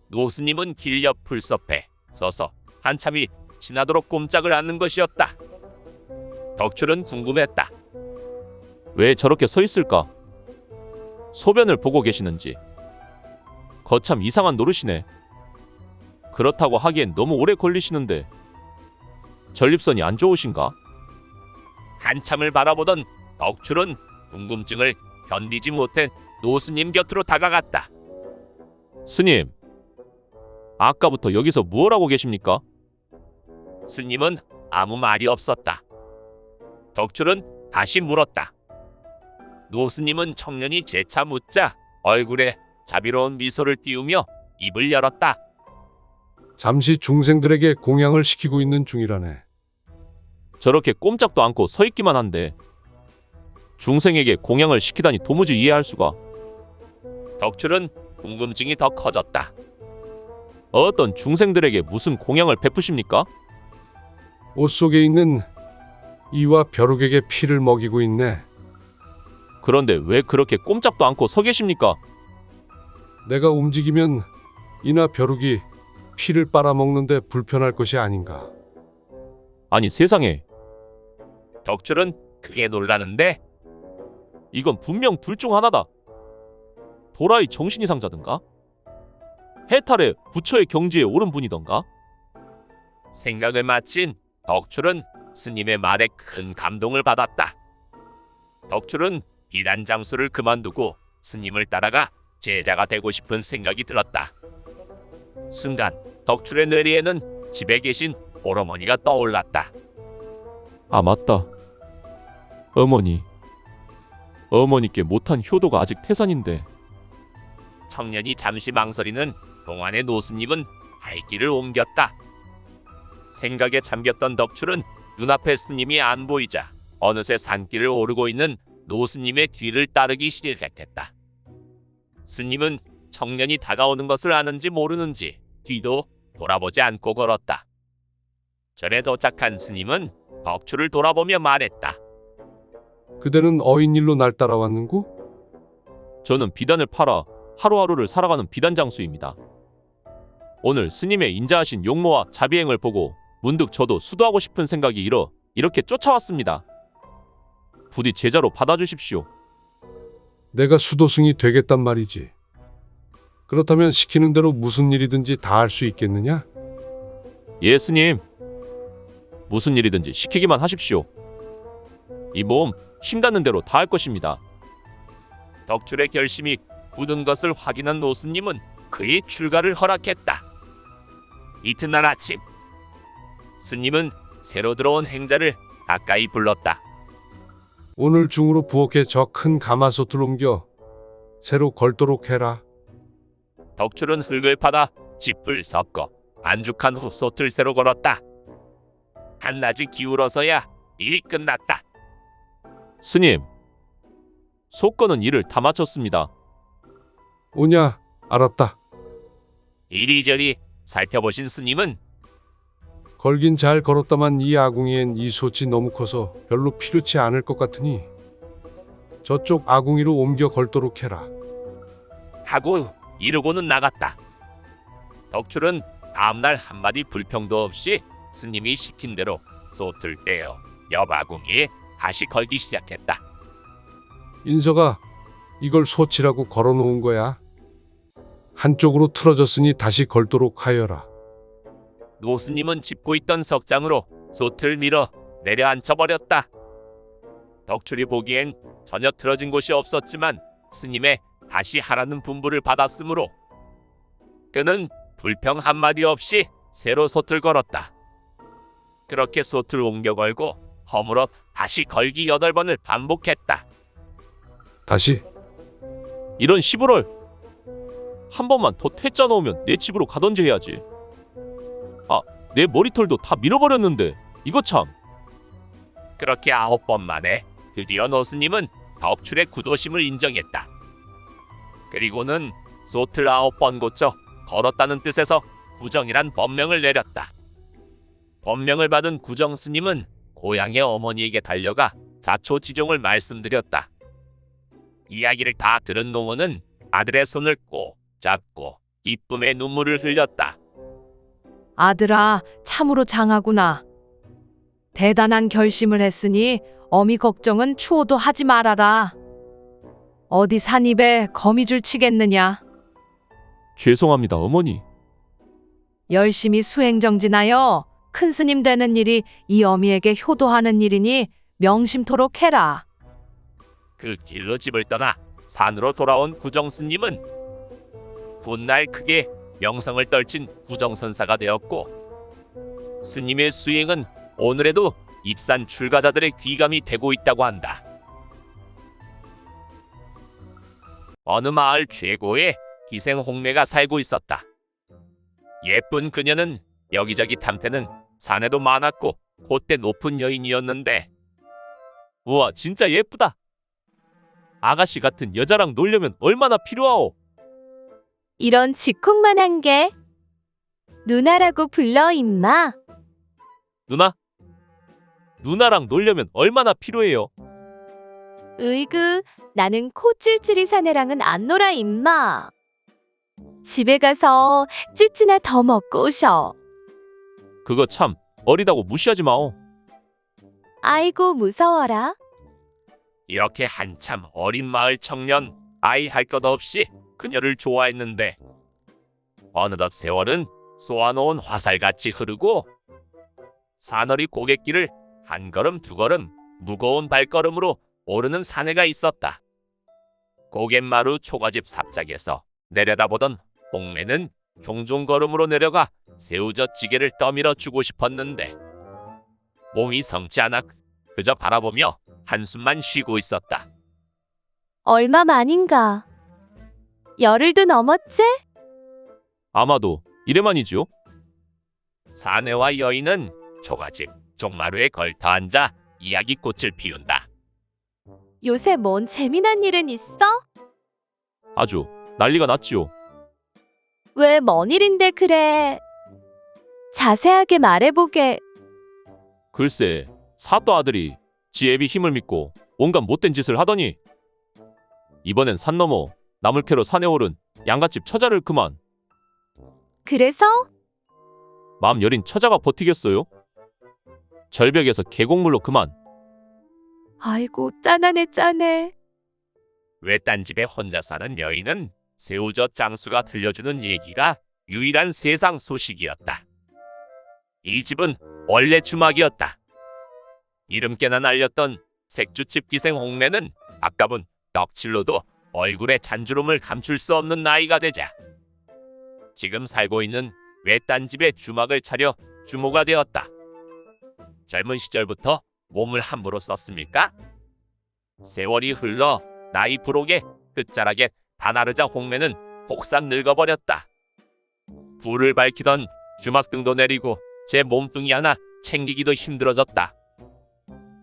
노스님은 길 옆 풀숲에 서서 한참이 지나도록 꼼짝을 않는 것이었다. 덕출은 궁금했다. 왜 저렇게 서 있을까? 소변을 보고 계시는지. 거참 이상한 노릇이네. 그렇다고 하기엔 너무 오래 걸리시는데 전립선이 안 좋으신가? 한참을 바라보던 덕출은 궁금증을 견디지 못해 노스님 곁으로 다가갔다. 스님, 아까부터 여기서 무엇 하고 계십니까? 스님은 아무 말이 없었다. 덕출은 다시 물었다. 노스님은 청년이 재차 묻자 얼굴에 자비로운 미소를 띄우며 입을 열었다. 잠시 중생들에게 공양을 시키고 있는 중이라네. 저렇게 꼼짝도 않고 서 있기만 한데 중생에게 공양을 시키다니 도무지 이해할 수가. 덕출은 궁금증이 더 커졌다. 어떤 중생들에게 무슨 공양을 베푸십니까? 옷 속에 있는 이와 벼룩에게 피를 먹이고 있네. 그런데 왜 그렇게 꼼짝도 않고 서 계십니까? 내가 움직이면 이나 벼룩이 피를 빨아먹는데 불편할 것이 아닌가. 아니 세상에. 덕출은 크게 놀라는데 이건 분명 둘 중 하나다. 도라이 정신이상자든가 해탈의 부처의 경지에 오른 분이던가. 생각을 마친 덕출은 스님의 말에 큰 감동을 받았다. 덕출은 비단 장수를 그만두고 스님을 따라가 제자가 되고 싶은 생각이 들었다. 순간 덕출의 뇌리에는 집에 계신 홀어머니가 떠올랐다. 아 맞다. 어머니께 못한 효도가 아직 태산인데. 청년이 잠시 망설이는 동안의 노스님은 발길을 옮겼다. 생각에 잠겼던 덕출은 눈앞에 스님이 안 보이자 어느새 산길을 오르고 있는 노스님의 뒤를 따르기 시작했다. 스님은 청년이 다가오는 것을 아는지 모르는지 뒤도 돌아보지 않고 걸었다. 절에 도착한 스님은 덕출을 돌아보며 말했다. 그대는 어인일로 날 따라왔는고? 저는 비단을 팔아 하루하루를 살아가는 비단장수입니다. 오늘 스님의 인자하신 용모와 자비행을 보고 문득 저도 수도하고 싶은 생각이 일어 이렇게 쫓아왔습니다. 부디 제자로 받아주십시오. 내가 수도승이 되겠단 말이지. 그렇다면 시키는 대로 무슨 일이든지 다 할 수 있겠느냐? 예 스님. 무슨 일이든지 시키기만 하십시오. 이 몸 힘닿는 대로 다 할 것입니다. 덕출의 결심이 굳은 것을 확인한 노스님은 그의 출가를 허락했다. 이튿날 아침 스님은 새로 들어온 행자를 가까이 불렀다. 오늘 중으로 부엌에 저 큰 가마솥을 옮겨 새로 걸도록 해라. 덕출은 흙을 파다 짚을 섞어 반죽한 후 솥을 새로 걸었다. 한낮이 기울어서야 일이 끝났다. 스님, 솥 거는 일을 다 마쳤습니다. 오냐? 알았다. 이리저리 살펴보신 스님은 걸긴 잘 걸었다만 이 아궁이엔 이 솥이 너무 커서 별로 필요치 않을 것 같으니 저쪽 아궁이로 옮겨 걸도록 해라. 하고 이르고는 나갔다. 덕출은 다음날 한마디 불평도 없이 스님이 시킨 대로 솥을 떼어 옆 아궁이에 다시 걸기 시작했다. 인서가 이걸 솥이라고 걸어놓은 거야. 한쪽으로 틀어졌으니 다시 걸도록 하여라. 노스님은 짚고 있던 석장으로 솥을 밀어 내려앉혀버렸다. 덕출이 보기엔 전혀 틀어진 곳이 없었지만 스님의 다시 하라는 분부를 받았으므로 그는 불평 한마디 없이 새로 솥을 걸었다. 그렇게 솥을 옮겨 걸고 허물어 다시 걸기 8번을 반복했다. 다시? 이런 시부럴! 한 번만 더 퇴짜 넣으면 내 집으로 가던지 해야지. 아, 내 머리털도 다 밀어버렸는데 이거 참. 그렇게 9번 만에 드디어 노스님은 덕출의 구도심을 인정했다. 그리고는 솥을 9번 고쳐 걸었다는 뜻에서 구정이란 법명을 내렸다. 법명을 받은 구정 스님은 고향의 어머니에게 달려가 자초지종을 말씀드렸다. 이야기를 다 들은 노모는 아들의 손을 꼭 잡고 기쁨의 눈물을 흘렸다. 아들아, 참으로 장하구나. 대단한 결심을 했으니 어미 걱정은 추호도 하지 말아라. 어디 산입에 거미줄 치겠느냐. 죄송합니다, 어머니. 열심히 수행정진하여 큰 스님 되는 일이 이 어미에게 효도하는 일이니 명심토록 해라. 그 길로 집을 떠나 산으로 돌아온 구정스님은 훗날 크게 명성을 떨친 구정선사가 되었고 스님의 수행은 오늘에도 입산 출가자들의 귀감이 되고 있다고 한다. 어느 마을 최고의 기생홍매가 살고 있었다. 예쁜 그녀는 여기저기 탐패는 사내도 많았고 콧대 높은 여인이었는데 우와, 진짜 예쁘다. 아가씨 같은 여자랑 놀려면 얼마나 필요하오. 이런 쥐콩만한 게 누나라고 불러 임마. 누나? 누나랑 놀려면 얼마나 필요해요. 으이그, 나는 코 찔찔이 사내랑은 안 놀아 임마. 집에 가서 찌찌나 더 먹고 오셔. 그거 참 어리다고 무시하지 마오. 아이고 무서워라. 이렇게 한참 어린 마을 청년 아이 할 것 없이 그녀를 좋아했는데 어느덧 세월은 쏘아놓은 화살같이 흐르고 사너리 고갯길을 한 걸음 두 걸음 무거운 발걸음으로 오르는 사내가 있었다. 고갯마루 초가집 삽작에서 내려다보던 홍매는 종종 걸음으로 내려가 새우젓 찌개를 떠밀어 주고 싶었는데 몸이 성치 않아 그저 바라보며 한숨만 쉬고 있었다. 얼마만인가? 열흘도 넘었지? 아마도 이래만이지요. 사내와 여인은 초가집 종마루에 걸터 앉아 이야기꽃을 피운다. 요새 뭔 재미난 일은 있어? 아주 난리가 났지요. 왜 뭔 일인데 그래? 자세하게 말해보게. 글쎄, 사또 아들이 지 애비 힘을 믿고 온갖 못된 짓을 하더니 이번엔 산 넘어 나물 캐러 산에 오른 양갓집 처자를 그만. 그래서? 마음 여린 처자가 버티겠어요? 절벽에서 계곡물로 그만. 아이고 짠하네 짠해. 외딴 집에 혼자 사는 여인은 새우젓 장수가 들려주는 얘기가 유일한 세상 소식이었다. 이 집은 원래 주막이었다. 이름께나 날렸던 색주집 기생 홍매는 아까분 떡칠로도 얼굴에 잔주름을 감출 수 없는 나이가 되자 지금 살고 있는 외딴 집에 주막을 차려 주모가 되었다. 젊은 시절부터 몸을 함부로 썼습니까? 세월이 흘러 나이 부록에 끝자락에 다나르자 홍매는 혹삭 늙어버렸다. 불을 밝히던 주막등도 내리고 제 몸뚱이 하나 챙기기도 힘들어졌다.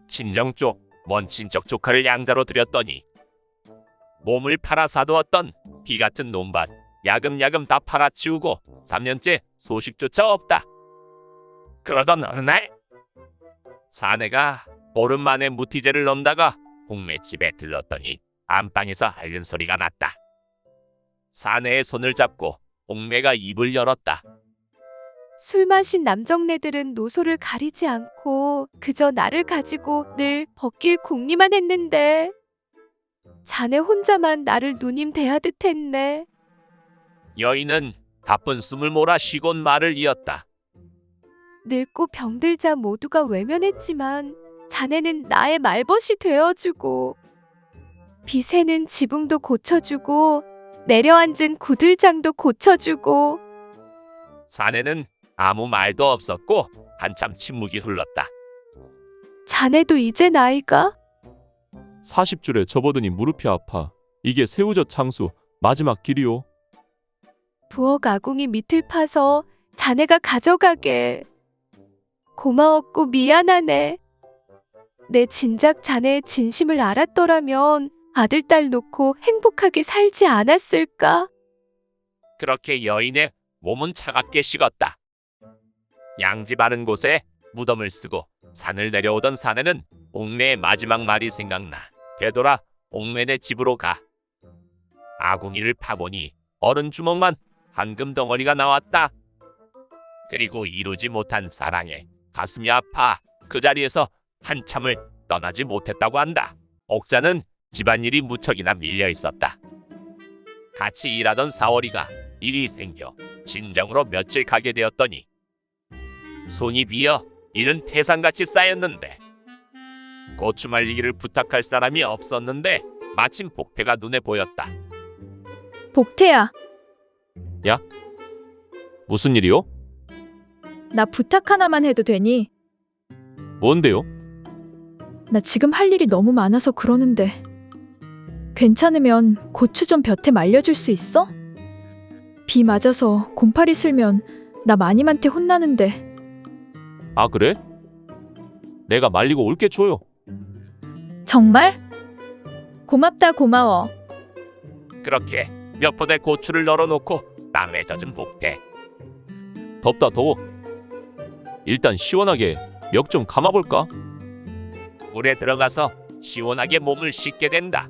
친정 쪽 먼 친척 조카를 양자로 들였더니 몸을 팔아 사두었던 비 같은 논밭 야금야금 다 팔아치우고 3년째 소식조차 없다. 그러던 어느 날 사내가 보름 만에 무티제를 넘다가 홍매집에 들렀더니 안방에서 앓는 소리가 났다. 사내의 손을 잡고 홍매가 입을 열었다. 술 마신 남정네들은 노소를 가리지 않고 그저 나를 가지고 늘 벗길 궁리만 했는데 자네 혼자만 나를 누님 대하듯 했네. 여인은 가쁜 숨을 몰아 쉬곤 말을 이었다. 늙고 병들자 모두가 외면했지만 자네는 나의 말벗이 되어주고 빚에는 지붕도 고쳐주고 내려앉은 구들장도 고쳐주고. 사내는 아무 말도 없었고 한참 침묵이 흘렀다. 자네도 이제 나이가 40줄에 접어드니 무릎이 아파. 이게 새우젓 창수 마지막 길이오. 부엌 아궁이 밑을 파서 자네가 가져가게. 고마웠고 미안하네. 내 진작 자네의 진심을 알았더라면 아들 딸 놓고 행복하게 살지 않았을까? 그렇게 여인의 몸은 차갑게 식었다. 양지 바른 곳에 무덤을 쓰고 산을 내려오던 사내는 옥매의 마지막 말이 생각나 되돌아 옥매네 집으로 가. 아궁이를 파보니 어른 주먹만 황금 덩어리가 나왔다. 그리고 이루지 못한 사랑에 가슴이 아파 그 자리에서 한참을 떠나지 못했다고 한다. 옥자는 집안일이 무척이나 밀려 있었다. 같이 일하던 사월이가 일이 생겨 진정으로 며칠 가게 되었더니 손이 비어 일은 태산같이 쌓였는데 고추 말리기를 부탁할 사람이 없었는데 마침 복태가 눈에 보였다. 복태야, 야? 무슨 일이요? 나 부탁 하나만 해도 되니? 뭔데요? 나 지금 할 일이 너무 많아서 그러는데 괜찮으면 고추 좀 볕에 말려줄 수 있어? 비 맞아서 곰팡이 슬면 나 마님한테 혼나는데. 아 그래? 내가 말리고 올게 줘요. 정말? 고맙다 고마워. 그렇게 몇 포대 고추를 널어놓고 땀에 젖은 복태. 덥다 더워. 일단 시원하게 멱 좀 감아볼까? 물에 들어가서 시원하게 몸을 씻게 된다.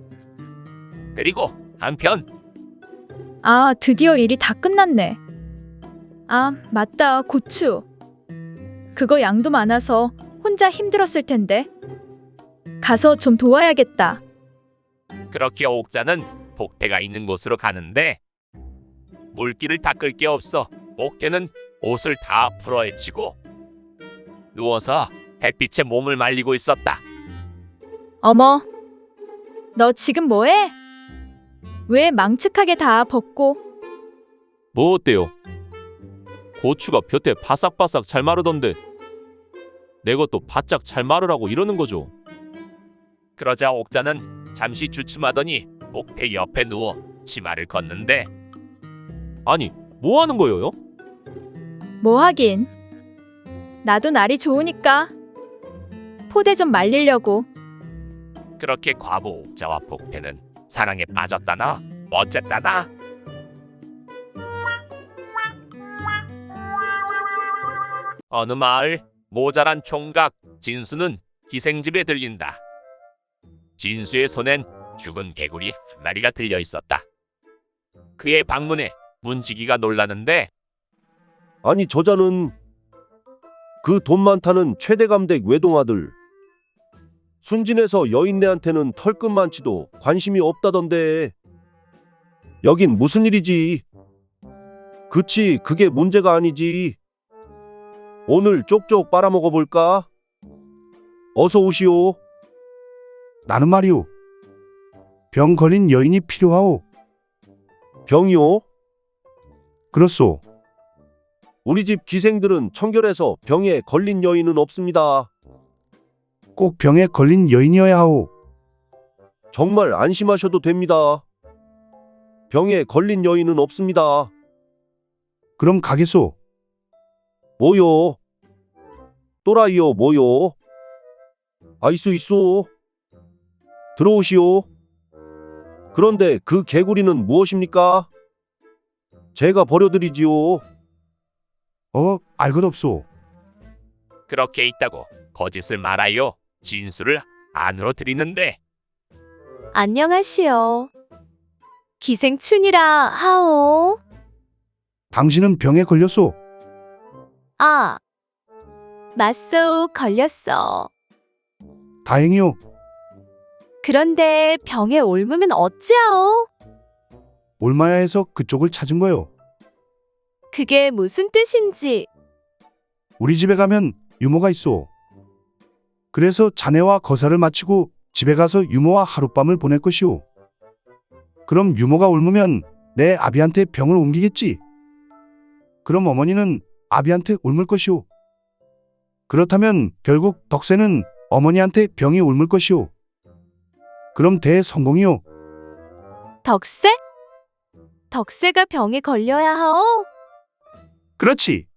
그리고 한편 아, 드디어 일이 다 끝났네. 아, 맞다. 고추. 그거 양도 많아서 혼자 힘들었을 텐데. 가서 좀 도와야겠다. 그렇게 옥자는 복태가 있는 곳으로 가는데 물기를 닦을 게 없어 복태는 옷을 다 풀어헤치고 누워서 햇빛에 몸을 말리고 있었다. 어머, 너 지금 뭐해? 왜 망측하게 다 벗고? 뭐 어때요? 고추가 볕에 바삭바삭 잘 마르던데 내 것도 바짝 잘 마르라고 이러는 거죠. 그러자 옥자는 잠시 주춤하더니 복태 옆에 누워 치마를 걷는데 아니 뭐 하는 거예요? 뭐 하긴. 나도 날이 좋으니까 포대 좀 말리려고. 그렇게 과부 옥자와 복태는 사랑에 빠졌다나 어쨌다나. 어느 마을 모자란 총각 진수는 기생집에 들린다. 진수의 손엔 죽은 개구리 한 마리가 들려 있었다. 그의 방문에 문지기가 놀라는데 아니 저자는 그 돈 많다는 최대감댁 외동아들. 순진해서 여인네한테는 털끝만치도 관심이 없다던데. 여긴 무슨 일이지? 그치, 그게 문제가 아니지. 오늘 쪽쪽 빨아먹어 볼까? 어서 오시오. 나는 말이오. 병 걸린 여인이 필요하오. 병이요? 그렇소. 우리 집 기생들은 청결해서 병에 걸린 여인은 없습니다. 꼭 병에 걸린 여인이어야 하오. 정말 안심하셔도 됩니다. 병에 걸린 여인은 없습니다. 그럼 가겠소. 뭐요? 또라이요 뭐요? 아이수 있소. 들어오시오. 그런데 그 개구리는 무엇입니까? 제가 버려드리지요. 알 것 없소. 그렇게 있다고 거짓을 말아요. 진술을 안으로 드리는데. 안녕하시오. 기생춘이라 하오. 당신은 병에 걸렸소. 아, 맞소, 걸렸어. 다행이오. 그런데 병에 옮으면 어찌하오? 옮아야 해서 그쪽을 찾은 거요. 그게 무슨 뜻인지. 우리 집에 가면 유모가 있소. 그래서 자네와 거사를 마치고 집에 가서 유모와 하룻밤을 보낼 것이오. 그럼 유모가 옮으면 내 아비한테 병을 옮기겠지. 그럼 어머니는 아비한테 옮을 것이오. 그렇다면 결국 덕세는 어머니한테 병이 옮을 것이오. 그럼 대성공이오. 덕세? 덕세가 병에 걸려야 하오? 그렇지.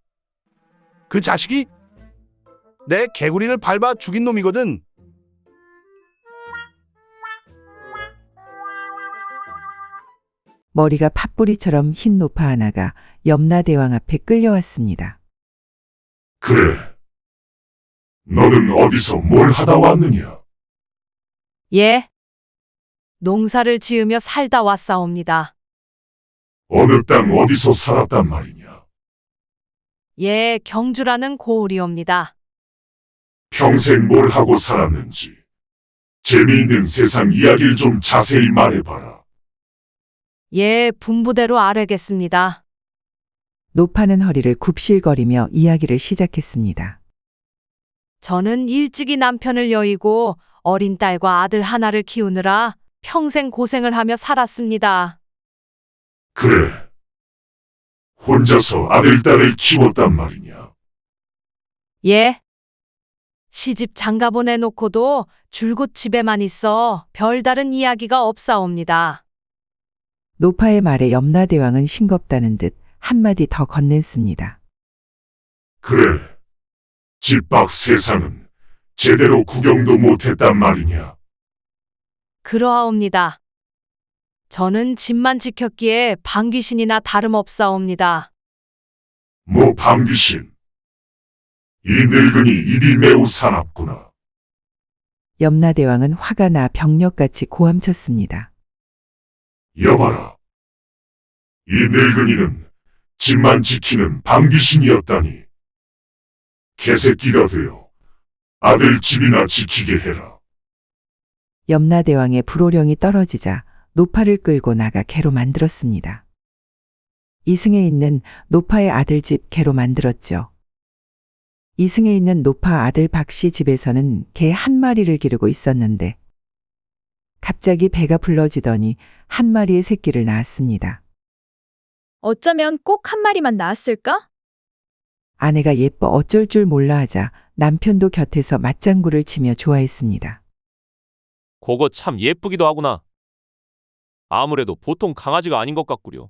그 자식이 내 개구리를 밟아 죽인 놈이거든. 머리가 팥뿌리처럼 흰 노파 하나가 염라대왕 앞에 끌려왔습니다. 그래. 너는 어디서 뭘 하다 왔느냐? 예. 농사를 지으며 살다 왔사옵니다. 어느 땅 어디서 살았단 말이냐? 예, 경주라는 고을이옵니다. 평생 뭘 하고 살았는지 재미있는 세상 이야기를 좀 자세히 말해봐라. 예, 분부대로 아뢰겠습니다. 노파는 허리를 굽실거리며 이야기를 시작했습니다. 저는 일찍이 남편을 여의고 어린 딸과 아들 하나를 키우느라 평생 고생을 하며 살았습니다. 그래. 혼자서 아들, 딸을 키웠단 말이냐? 예. 시집 장가 보내놓고도 줄곧 집에만 있어 별다른 이야기가 없사옵니다. 노파의 말에 염라대왕은 싱겁다는 듯 한마디 더 건넸습니다. 그래. 집 밖 세상은 제대로 구경도 못했단 말이냐? 그러하옵니다. 저는 집만 지켰기에 방귀신이나 다름없사옵니다. 뭐 방귀신? 이 늙은이 입이 매우 사납구나. 염라대왕은 화가 나 벽력같이 고함쳤습니다. 여봐라. 이 늙은이는 집만 지키는 방귀신이었다니. 개새끼가 되어 아들 집이나 지키게 해라. 염라대왕의 불호령이 떨어지자 노파를 끌고 나가 개로 만들었습니다. 이승에 있는 노파의 아들 집 개로 만들었죠. 이승에 있는 노파 아들 박씨 집에서는 개 한 마리를 기르고 있었는데 갑자기 배가 불러지더니 한 마리의 새끼를 낳았습니다. 어쩌면 꼭 한 마리만 낳았을까? 아내가 예뻐 어쩔 줄 몰라 하자 남편도 곁에서 맞장구를 치며 좋아했습니다. 그거 참 예쁘기도 하구나. 아무래도 보통 강아지가 아닌 것 같구려.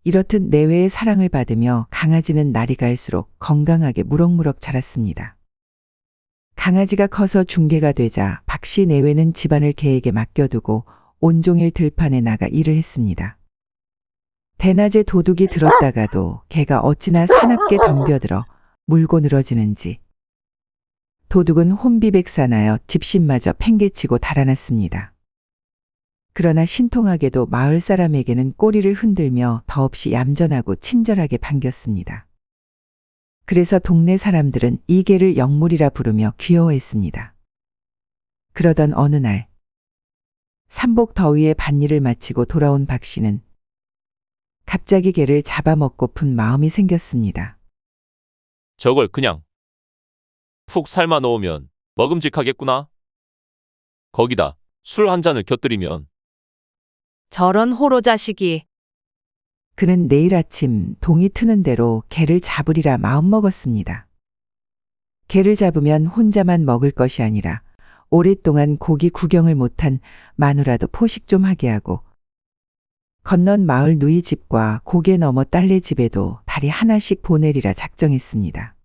이렇듯 내외의 사랑을 받으며 강아지는 날이 갈수록 건강하게 무럭무럭 자랐습니다. 강아지가 커서 중개가 되자 박씨 내외는 집안을 개에게 맡겨두고 온종일 들판에 나가 일을 했습니다. 대낮에 도둑이 들었다가도 개가 어찌나 사납게 덤벼들어 물고 늘어지는지 도둑은 혼비백산하여 집신마저 팽개치고 달아났습니다. 그러나 신통하게도 마을 사람에게는 꼬리를 흔들며 더없이 얌전하고 친절하게 반겼습니다. 그래서 동네 사람들은 이 개를 영물이라 부르며 귀여워했습니다. 그러던 어느 날 삼복 더위에 밭일을 마치고 돌아온 박 씨는 갑자기 개를 잡아먹고픈 마음이 생겼습니다. 저걸 그냥 푹 삶아 놓으면 먹음직하겠구나. 거기다 술 한 잔을 곁들이면. 저런 호로 자식이. 그는 내일 아침 동이 트는 대로 개를 잡으리라 마음먹었습니다. 개를 잡으면 혼자만 먹을 것이 아니라 오랫동안 고기 구경을 못한 마누라도 포식 좀 하게 하고 건넌 마을 누이 집과 고개 넘어 딸네 집에도 다리 하나씩 보내리라 작정했습니다.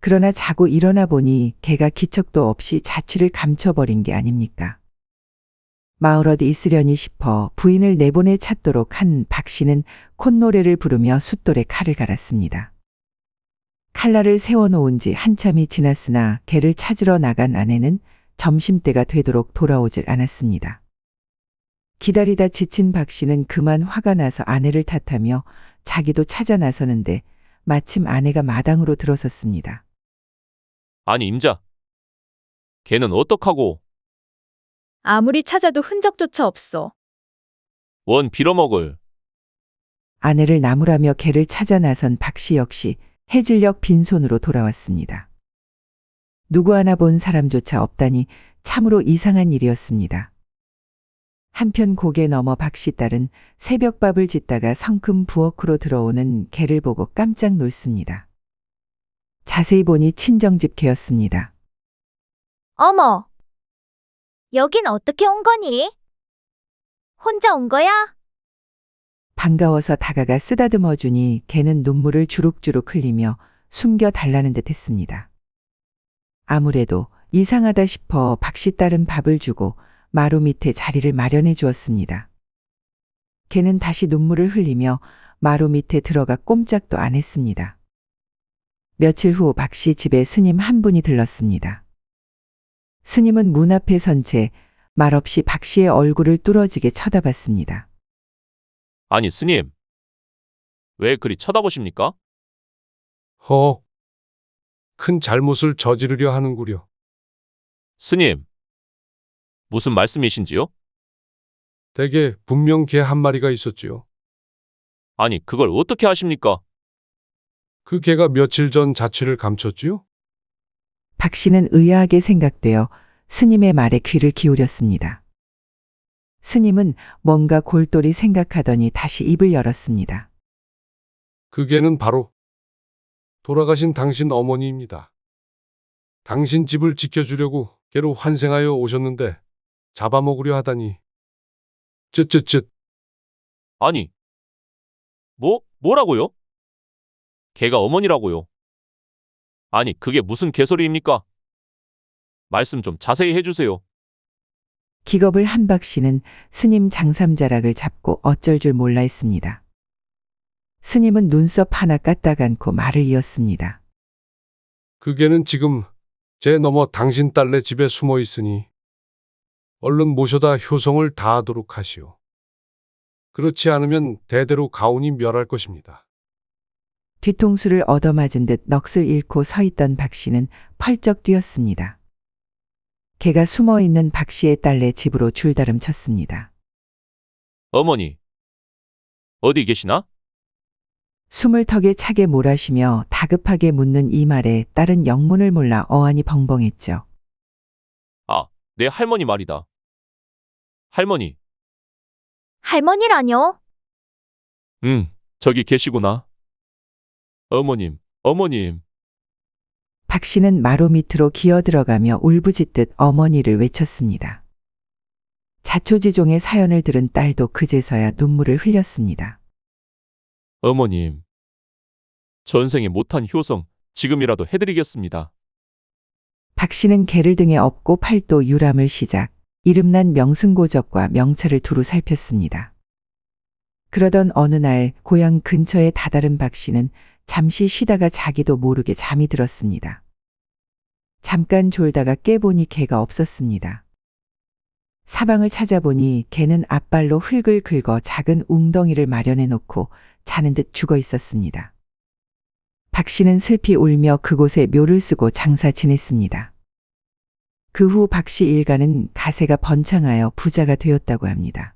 그러나 자고 일어나 보니 개가 기척도 없이 자취를 감춰버린 게 아닙니까? 마을 어디 있으려니 싶어 부인을 내보내 찾도록 한 박 씨는 콧노래를 부르며 숫돌에 칼을 갈았습니다. 칼날을 세워놓은 지 한참이 지났으나 개를 찾으러 나간 아내는 점심때가 되도록 돌아오질 않았습니다. 기다리다 지친 박 씨는 그만 화가 나서 아내를 탓하며 자기도 찾아 나서는데 마침 아내가 마당으로 들어섰습니다. 아니 임자, 걔는 어떡하고? 아무리 찾아도 흔적조차 없어. 원 빌어먹을. 아내를 나무라며 개를 찾아 나선 박 씨 역시 해질녘 빈손으로 돌아왔습니다. 누구 하나 본 사람조차 없다니 참으로 이상한 일이었습니다. 한편 고개 넘어 박 씨 딸은 새벽밥을 짓다가 성큼 부엌으로 들어오는 개를 보고 깜짝 놀습니다. 자세히 보니 친정집 개였습니다. 어머, 여긴 어떻게 온 거니? 혼자 온 거야? 반가워서 다가가 쓰다듬어 주니 개는 눈물을 주룩주룩 흘리며 숨겨 달라는 듯 했습니다. 아무래도 이상하다 싶어 박 씨 딸은 밥을 주고 마루 밑에 자리를 마련해 주었습니다. 개는 다시 눈물을 흘리며 마루 밑에 들어가 꼼짝도 안 했습니다. 며칠 후 박 씨 집에 스님 한 분이 들렀습니다. 스님은 문 앞에 선 채 말없이 박 씨의 얼굴을 뚫어지게 쳐다봤습니다. 아니 스님, 왜 그리 쳐다보십니까? 큰 잘못을 저지르려 하는구려. 스님, 무슨 말씀이신지요? 댁에 분명 개 한 마리가 있었지요. 아니 그걸 어떻게 아십니까? 그 개가 며칠 전 자취를 감췄지요? 박 씨는 의아하게 생각되어 스님의 말에 귀를 기울였습니다. 스님은 뭔가 골똘히 생각하더니 다시 입을 열었습니다. 그 개는 바로 돌아가신 당신 어머니입니다. 당신 집을 지켜주려고 개로 환생하여 오셨는데 잡아먹으려 하다니. 쯧쯧쯧. 아니, 뭐라고요? 걔가 어머니라고요? 아니 그게 무슨 개소리입니까? 말씀 좀 자세히 해주세요. 기겁을 한 박 씨는 스님 장삼자락을 잡고 어쩔 줄 몰라 했습니다. 스님은 눈썹 하나 까딱 않고 말을 이었습니다. 그 개는 지금 제 넘어 당신 딸네 집에 숨어 있으니 얼른 모셔다 효성을 다하도록 하시오. 그렇지 않으면 대대로 가온이 멸할 것입니다. 뒤통수를 얻어맞은 듯 넋을 잃고 서 있던 박 씨는 펄쩍 뛰었습니다. 개가 숨어 있는 박 씨의 딸네 집으로 줄다름 쳤습니다. 어머니, 어디 계시나? 숨을 턱에 차게 몰아쉬며 다급하게 묻는 이 말에 딸은 영문을 몰라 어안이 벙벙했죠. 아, 내 할머니 말이다. 할머니. 할머니라뇨? 저기 계시구나. 어머님. 박 씨는 마루 밑으로 기어들어가며 울부짖듯 어머니를 외쳤습니다. 자초지종의 사연을 들은 딸도 그제서야 눈물을 흘렸습니다. 어머님, 전생에 못한 효성 지금이라도 해드리겠습니다. 박 씨는 개를 등에 업고 팔도 유람을 시작, 이름난 명승고적과 명찰을 두루 살폈습니다. 그러던 어느 날 고향 근처에 다다른 박 씨는 잠시 쉬다가 자기도 모르게 잠이 들었습니다. 잠깐 졸다가 깨보니 개가 없었습니다. 사방을 찾아보니 개는 앞발로 흙을 긁어 작은 웅덩이를 마련해 놓고 자는 듯 죽어 있었습니다. 박 씨는 슬피 울며 그곳에 묘를 쓰고 장사 지냈습니다. 그 후 박 씨 일가는 가세가 번창하여 부자가 되었다고 합니다.